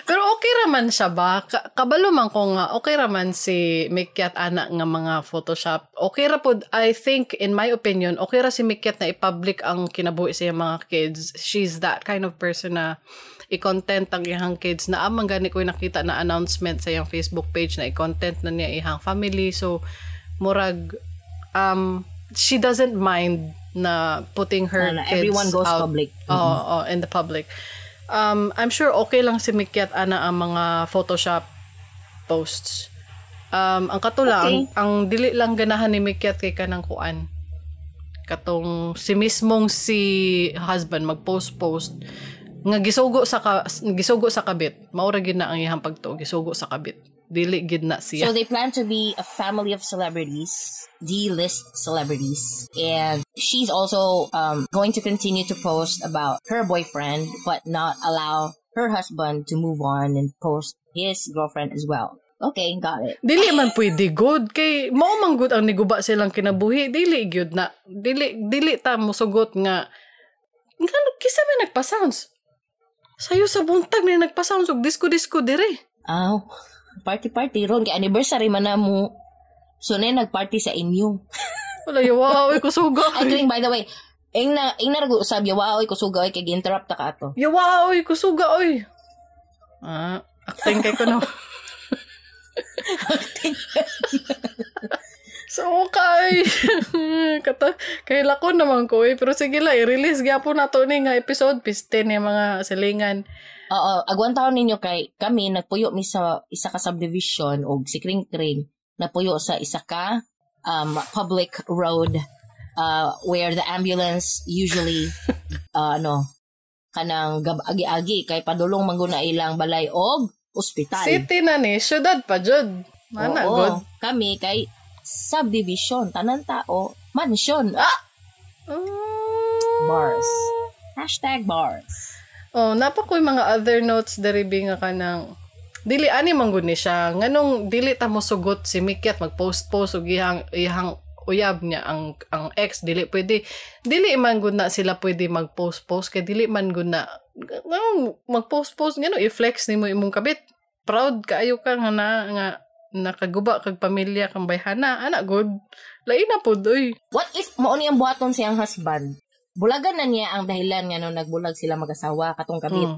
Pero okay raman siya ba? Kabalo man ko nga, okay raman si Mikyat anak nga mga Photoshop. Okay ra po, I think, in my opinion, okay ra si Mikyat na i-public ang kinabuhi sa mga kids. She's that kind of person na i-content ang ihang kids na amang gani ko nakita na announcement sa iyang Facebook page na i-content na niya ihang family. So, murag, she doesn't mind na putting her kids everyone goes out, public. In the public. I'm sure okay lang si Mikyat ana ang mga Photoshop posts. Ang katulang, ang dili lang ganahan ni Mikyat kay kanang kuan. Katong mismong si husband mag-post nga gisugo sa kabit. Maura gid na ang iyang pagtuo, gisugo sa kabit. Dili gid na siya. So they plan to be a family of celebrities, D-list celebrities, and she's also going to continue to post about her boyfriend, but not allow her husband to move on and post his girlfriend as well. Okay, got it. Dili man pwede good kay mao man good ang niguba silang kinabuhi. Dili gyud na dili ta mosugot nga kisa may nagpa-sounds. Sayo sa buntag na nagpa-sounds og disco dire. Party ron kay anniversary man na mo. So na nagparty sa inyo. Wala yawa oy kusuga. I think by the way, ing na nag-usab yawa oy kusuga oy kay interrupt ta ka ato. Yawa oy kusuga oy. Acting kay ko no. Acting. So okay. Kay lako naman ko pero sige la i-release gyapon nato ni nga episode piste ni mga silingan. Agwan taon ninyo kay kami nagpuyo mi sa isa ka subdivision og si Kring napuyo sa isa ka public road where the ambulance usually kanang agi-agi kay padulong mangguna ilang balay og ospital. City na ni, syudad pa jud. Mana good. Kami kay subdivision, tanan tao, mansion. Bars. #bars. Napakoy mga other notes diri nga kanang dili ani man gud ni siya. Nganong dili ta mo sugot si Mikyat magpost-post og iyang uyab niya ang ex dili man gud na sila pwede magpost-post kay dili man gud na magpost-post ngano i-flex nimo imong kabit. Proud kaayo ka nga nakaguba kag pamilya kang bayhana ana good lain na pud oy. What if mao ni ang buhaton siyang husband? Bulagan na niya ang dahilan nga nung nagbulag sila mag-asawa katong kabit.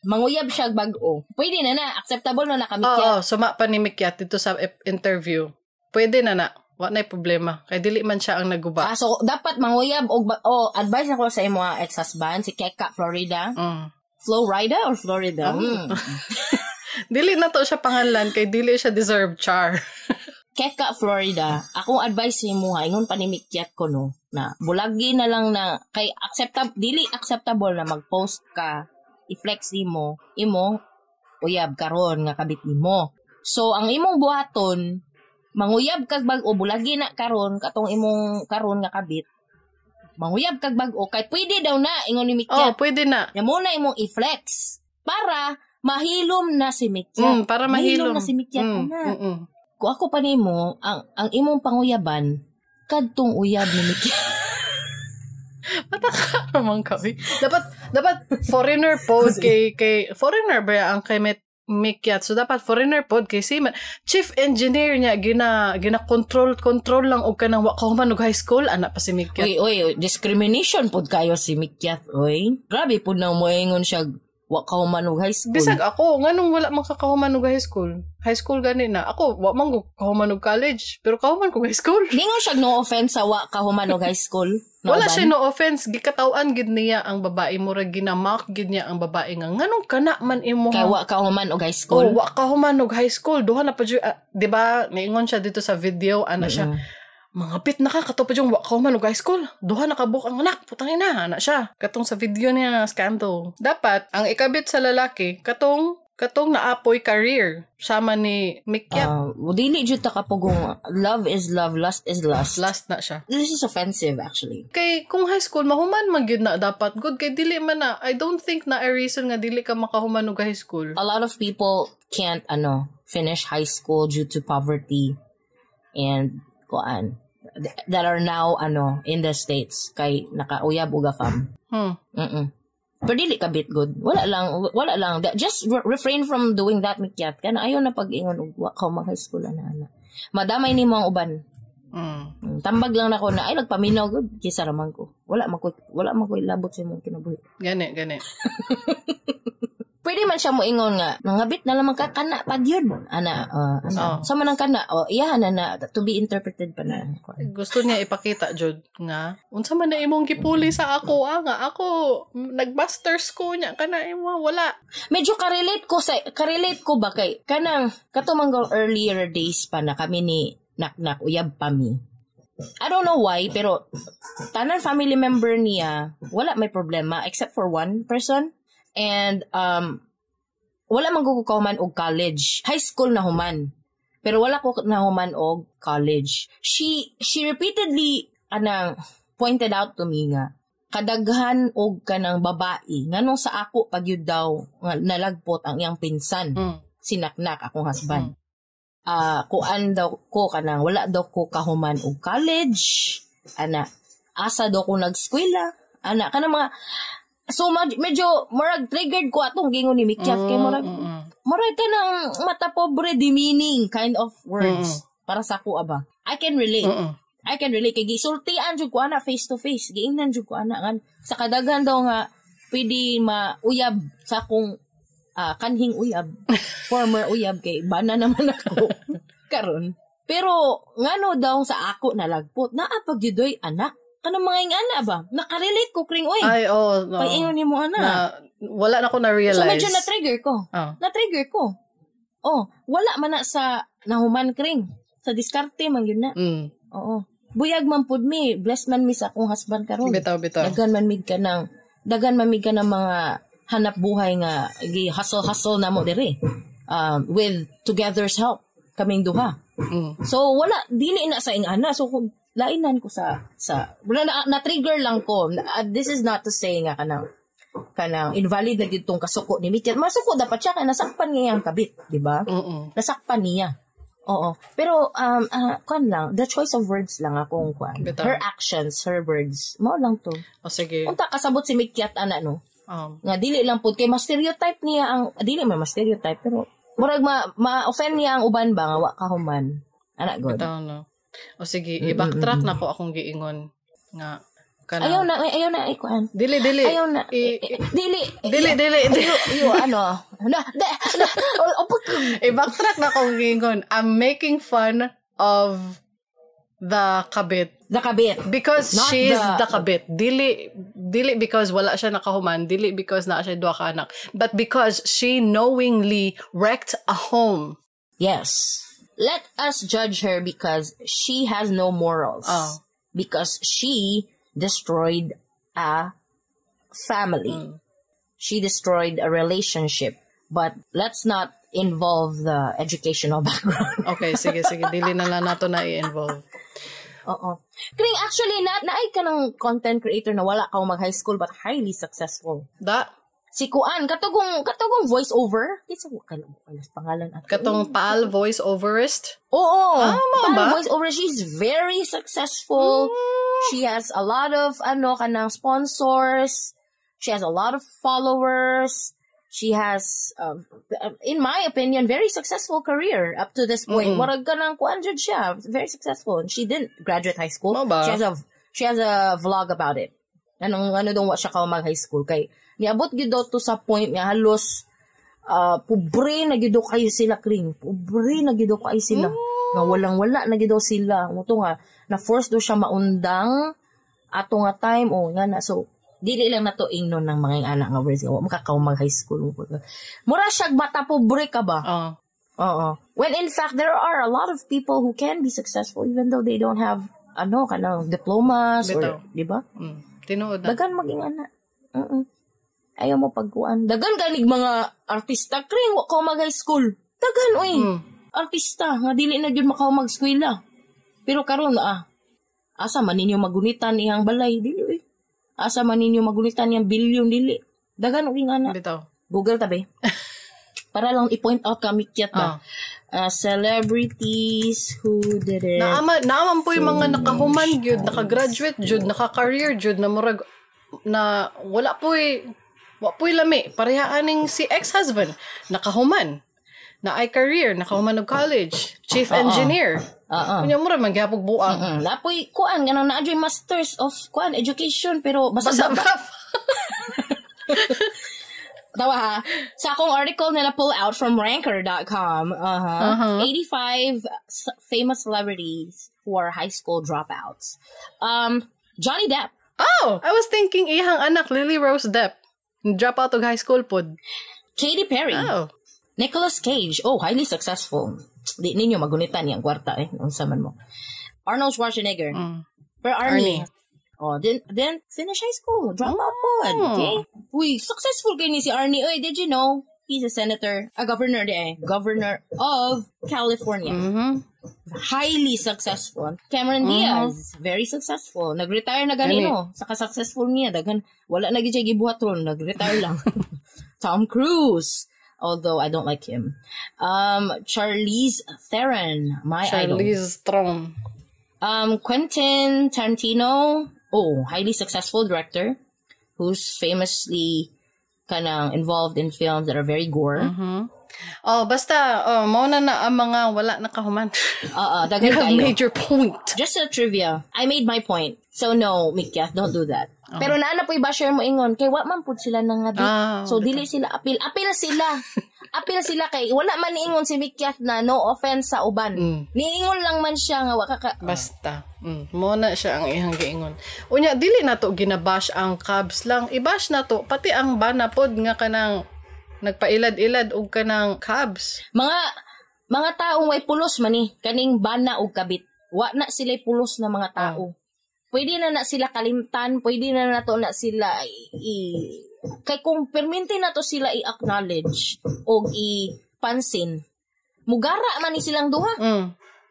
Manguyab siya bag-o. Pwede na acceptable na Mikyat. Suma pa ni Mikyat dito sa interview. Pwede na. Wa na problema. Kay dili man siya ang naguba. So dapat manguyab og advice ako sa imo ex-husband si Keka Florida. Florida or Florida? Dili na to siya pangalan kay dili siya deserve char. Keka Florida, akong advice sa imo ingon pa ni Mikyat ko no na bulagi na lang na kay dili acceptable na mag-post ka i-flex nimo imo uyab karon nga kabit nimo. So ang imong buhaton manguyab kag bag-o bulagi na karon katong imong karon nga kabit. Manguyab kag bag-o kay pwede daw na ingon ni Mikyat. Pwede na. Ya mo na imong i-flex para mahilom na si Mikyat. Para mahilom na si Mikyat Kung ako pa nimo, ang imong panguyaban kadtong uyab ni Mikyat. Mataka naman kami. Dapat foreigner pod kay foreigner ba ang kay Mikyat. So dapat foreigner pod kay si chief engineer niya gina control lang og kanang wa kahuman og high school ana pa si Mikyat. Oy, discrimination pod kayo si Mikyat. Oy, grabe pod nang moingon siya wa kahuman og high school. Bisag ako, nganong wala man kakahuman og high school? High school gani na. Ako, wa man ko kahuman og college, pero kahuman ko high school. Di nga siya no offense sa wa kahuman og high school. Wala siya no offense. Gikatawan gid niya ang babae mo ra ginamak gid niya ang babae nga. Nganong kana man imo kay wa kahuman og high school? Wa kahuman og high school. Duha na pa di ba? Niingon siya dito sa video, ana siya. Mga bit na ka, kato pa yung wakauman o high school. Duha nakabuk ang anak, putangin na, anak siya. Katong sa video niya, scandal. Dapat, ang ikabit sa lalaki, katong naapoy career. Sama ni Mikyat. Dili dyan ta kapugong, love is love, lust is lust. Lust na siya. This is offensive, actually. Kay, kung high school, mahuman man yun na dapat. Good, kay dili man na. I don't think na a reason nga dili ka makahuman o high school. A lot of people can't, finish high school due to poverty and, that are now in the States kay nakauyab og afam. Pero dili ka bit good. Wala lang. Just refrain from doing that, Mikyat. Kana ayo na pag-ingon og wa ka mag high school ana. Madamay nimo ang uban. Tambag lang nako na ay nagpaminaw good kisa raman ko. Wala man ko ilabot sa imong kinabuhi. Gani. Pwede man siya moingon nga, nangabit na lamang ka kana pa yun. Sama nang kana, iyahan na to be interpreted pa na. Gusto niya ipakita, Jod, nga, unsa man na imong gipuli sa ako, nga ako, nag-masters ko niya, kana imo, wala. Medyo karelate ko ba kay, kanang, katumanggang earlier days pa na kami ni Naknak, uyab pa mi. I don't know why, pero, tanan family member niya, wala may problema, except for one person. And, wala man ko kahuman og college. High school na human. Pero wala ko na human og college. She repeatedly, pointed out to me nga, kadaghan og kanang babae, nganong sa ako pag yun daw, nalagpot ang iyang pinsan, sinaknak akong husband. Kuan daw ko kanang, wala daw ko kahuman og college, asa daw ko nag-eskwela, kanang mga, so, medyo, marag triggered ko atong gingon ni Mikyat. Kay marag ka ng mata pobre, demeaning kind of words. Para sa ako, aba. I can relate. Kay gisultian jud ko ana face to face. Giingnan jud ko ana. Sa kadaghan daw nga, pwede mauyab sa akong kanhing uyab. Former uyab. Kay bana naman ako. Karon. Pero, ngano daw sa ako nalagpot. Naapag yudoy anak. Kanang mga ingana ba? Nakarelate ko kring oy. Ay, no. Kay ingon nimo ana. Wala na ko na-realize. So medyo na-trigger ko. Na-trigger ko. Wala man na sa nahuman kring. Sa diskarte man yun na. Oo. buyag man pud mi, blessed man mi sa akong husband karon. Bitaw. Dagan man mig ka ng mga hanap buhay nga hustle na mo diri. With together's help kaming duha. So wala dili na sa ingana. So lainan ko sa na trigger lang ko. This is not to say nga kanang invalid na gitong kasuko ni Mitya. Masuko dapat siya kay nasakpan niya ang kabit, di ba? Nasakpan niya. Oo. Pero lang, the choice of words lang akong kuan. Her actions, her words, mo lang to. O sige. Unta kasabot si Mikyat ana no. Nga dili lang pud kay stereotype niya ang dili man stereotype pero murag ma-offend niya ang uban ba nga wa kahuman. Ana god. Bitaw no. O sige, i-backtrack na ko akong giingon nga Ayaw na ikuan. Dili. Ayaw na. Dili. I-backtrack na akong giingon. I'm making fun of the kabit. The kabit. Because she's the kabit. Dili because wala siya nakahuman. Dili because na siya duha ka anak. But because she knowingly wrecked a home. Yes. Let us judge her because she has no morals. Because she destroyed a family. She destroyed a relationship. But let's not involve the educational background. Okay, sige. Dili na lang nato na i-involve. Oo. Kring actually, naay ka ng content creator na wala ka mag-high school but highly successful. Si Kuan, katugong voice over. It's a pangalan at katong Paal voice overist. Oo. Paal voice over. She's very successful. She has a lot of kanang sponsors. She has a lot of followers. She has, in my opinion, very successful career up to this point. Warag ka ng Kuan jud siya. Very successful. And she didn't graduate high school. She has a vlog about it. Ano dong wa siya ka mag-high school kay niabot gid to sa point nga halos pobre na gid kayo sila Kring. Pobre na gid kayo sila. Nga walang-wala na gid sila. Moto nga na force do siya maundang ato nga time nga na so dili lang nato ingnon ng mga anak nga words wa makakaw mag high school. Mura siya bata pobre ka ba? Oo. When in fact there are a lot of people who can be successful even though they don't have kanang diplomas or di ba? Tinuod na. Dagan maging anak. Ayaw mo pagkuan. Dagan ganig mga artista Kring wa ka mag high school. Dagan oy. Artista nga dili na gyud makaw mag-eskwela. Pero karon asa man ninyo magunitan iyang balay dili oy. Asa man ninyo magunitan iyang bilyon dili. Dagan og anak. Bitaw. Google tabi. Para lang i-point out ka Mikyat ba. Celebrities who did it. Naaman po yung mga nakahuman gyud, naka-graduate gyud, naka-career gyud na murag na wala po lami. Parehaaning si ex-husband nakahuman. Na ay career, nakahuman og college, chief engineer. Kunya mura man gyapog buang. Napoy kuan ganang na-enjoy masters of kuan education pero basta Tawa ha. Sa akong article na pull out from ranker.com, 85 famous celebrities who are high school dropouts. Johnny Depp. Oh, I was thinking ihang anak Lily Rose Depp. Drop out of high school pod. Katy Perry. Oh. Nicolas Cage. Oh, highly successful. Di ninyo magunitan yang kwarta unsa man mo. Arnold Schwarzenegger. Pero Arnie. Oh, then finish high school. Drop out pod. Okay? Uy, successful kay ni si Arnie. Oy, did you know? He's a senator, a governor governor of California. Highly successful. Cameron Diaz, very successful. Nag-retire na ganino. Saka successful niya. Dagan, wala na gid siya gibuhatron. Nag-retire lang. Tom Cruise. Although I don't like him. Charlize Theron, my idol. Charlize Theron. Quentin Tarantino. Oh, highly successful director who's famously kanang involved in films that are very gore. Oh, basta mauna na ang mga wala nakahuman. Dagan kayo. You have made your point. Just a trivia. I made my point. So no, Mikyat, don't do that. Pero naana po i-basher mo ingon kay wa man pud sila nang ngabi. So dili sila apil sila. Apil sila kay wala man niingon si Mikyat na no offense sa uban. Niingon lang man siya nga wa ka basta. Mo na siya ang ihang giingon. Unya dili nato ginabash ang Cubs lang. I-bash nato pati ang bana pod nga kanang nagpailad-ilad og kanang Cubs. Mga taong way pulos man ni kaning bana og kabit. wa na sila pulos na mga tao. Pwede na sila kalimtan, pwede na to na sila kay kung permente na to sila i-acknowledge o i-pansin, mugara man ni silang duha.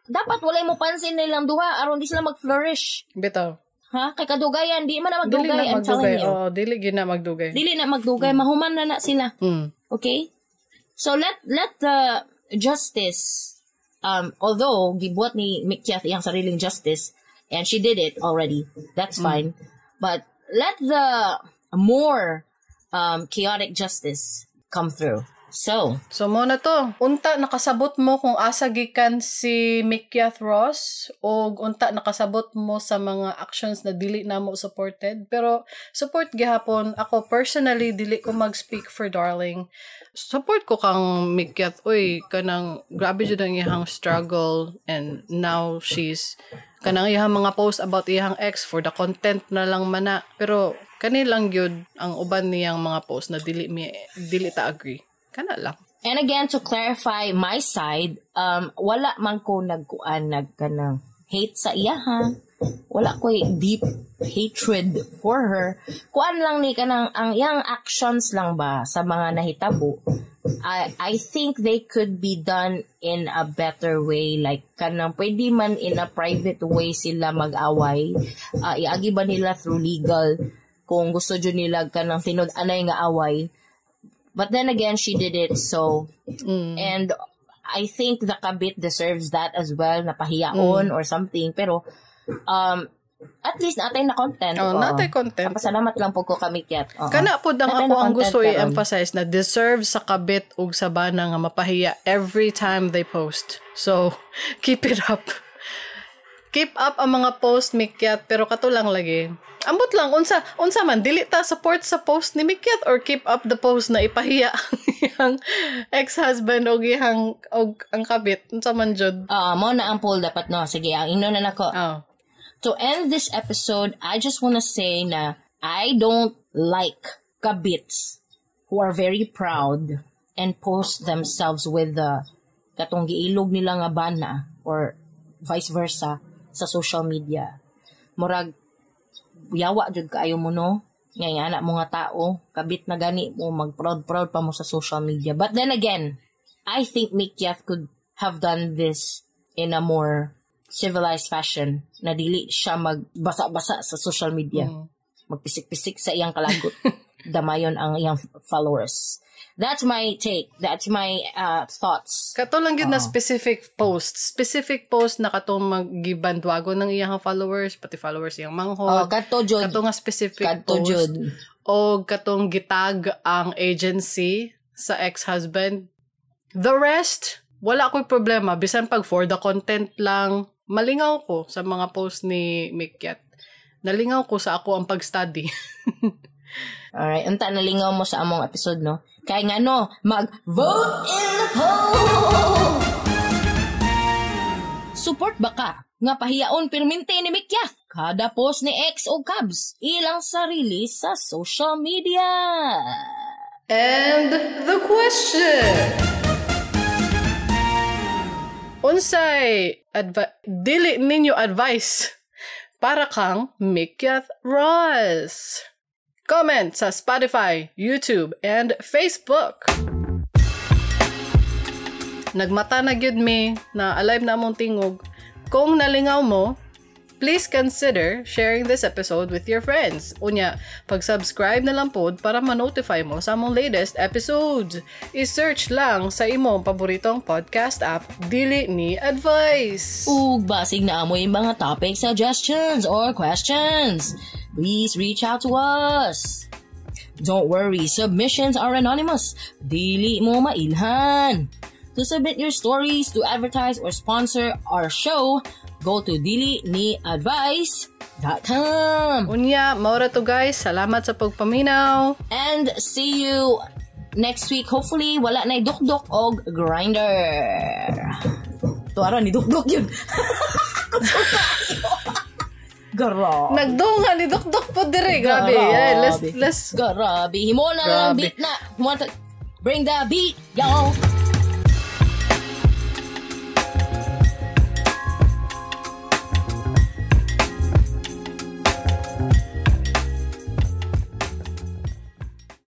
Dapat walay mo pansin nilang duha aron di sila mag-flourish. Bitaw. Ha? Kay kadugayan, di man na magdugay. I'm telling you. Dili gina magdugay. Dili na magdugay, mahuman na sila. Okay? So let the justice, although gibuhat ni Mikyat iyang sariling justice, and she did it already. That's fine. But let the more chaotic justice come through. So mo na to. Unta nakasabot mo kung asa gikan si Mikyat Ross o unta nakasabot mo sa mga actions na dili na mo supported. Pero support gihapon. Ako personally dili ko mag-speak for Darling. Support ko kang Mikyat. Uy, kanang grabe jud ang iyang struggle and now she's kanang iyang mga post about iyang ex for the content na lang mana. Pero kanilang yun ang uban niyang mga post na dili ta agree. Kana lang. And again, to clarify my side, wala man ko nagkanang hate sa iya, ha? Wala ko deep hatred for her. Kuan lang ni kanang ang iyang actions lang ba sa mga nahitabo. I think they could be done in a better way. Like, kanang pwede man in a private way sila mag-away. Iagi ba nila through legal kung gusto dyan nila kanang tinod-anay nga away. But then again, she did it, so... And I think the kabit deserves that as well, napahiyaon or something. Pero, at least natay na content. Natay content. Pasalamat lang po ko Mikyat. Kana po dang ako ang gusto i-emphasize na deserve sa kabit ug sa bana nga mapahiya every time they post. So, keep it up. Keep up ang mga post, Mikyat, pero kato lang lagi. Ambot lang, unsa man, dili ta support sa post ni Mikyat or keep up the post na ipahiya ang ex-husband o ang kabit. Unsa man jud. Mo na ang poll dapat no. Sige, ang ino na nako. To end this episode, I just wanna say na I don't like kabits who are very proud and post themselves with the katong giilog nila nga bana or vice versa sa social media. Murag yawa jud kaayo mo no ngay anak mo nga tao kabit na gani mo mag-proud pa mo sa social media. But then again, I think Mikyat could have done this in a more civilized fashion na dili siya magbasa-basa sa social media, magpisik-pisik sa iyang kalagot, damayon ang iyang followers. That's my take. That's my thoughts. Kato lang yun na specific post. Specific post na katong magibandwago ng iyang followers, pati followers iyang manghod. Kato jud. Kato nga specific kato post. Jud. O katong gitag ang agency sa ex-husband. The rest, wala ko'y problema. Bisan pag for the content lang, malingaw ko sa mga post ni Mikyat. Nalingaw ko sa ako ang pag-study. Alright, unta nalingaw mo sa among episode, no? Kaya nga, no, mag-vote in the poll! Support ba ka? Nga pahiyaon permente ni Mikyat. Kada post ni X o Cubs, ilang sarili sa social media. And the question... Unsay dili ninyo advice para kang Mikyat Ross? Comment sa Spotify, YouTube, and Facebook. Nagmata na gyud mi na alive na among tingog. Kung nalingaw mo, please consider sharing this episode with your friends. Unya, pag-subscribe na lang pod para ma-notify mo sa among latest episodes. I-search lang sa imong paboritong podcast app, Dili ni Advice. Ug basig na amoy mga topic suggestions or questions. Please reach out to us. Don't worry, submissions are anonymous. Dili mo mailhan. To submit your stories, to advertise or sponsor our show, go to diliniadvice.com. Unya, maura to guys. Salamat sa pagpaminaw. And see you next week. Hopefully, wala na dukdok o grinder. Tuwara ni dukdok yun. Grabe. Nagdunga ni Dok-Dok po dire. Grabe. Yeah, let's... Grabe. Himo na lang beat na. Bring the beat, y'all.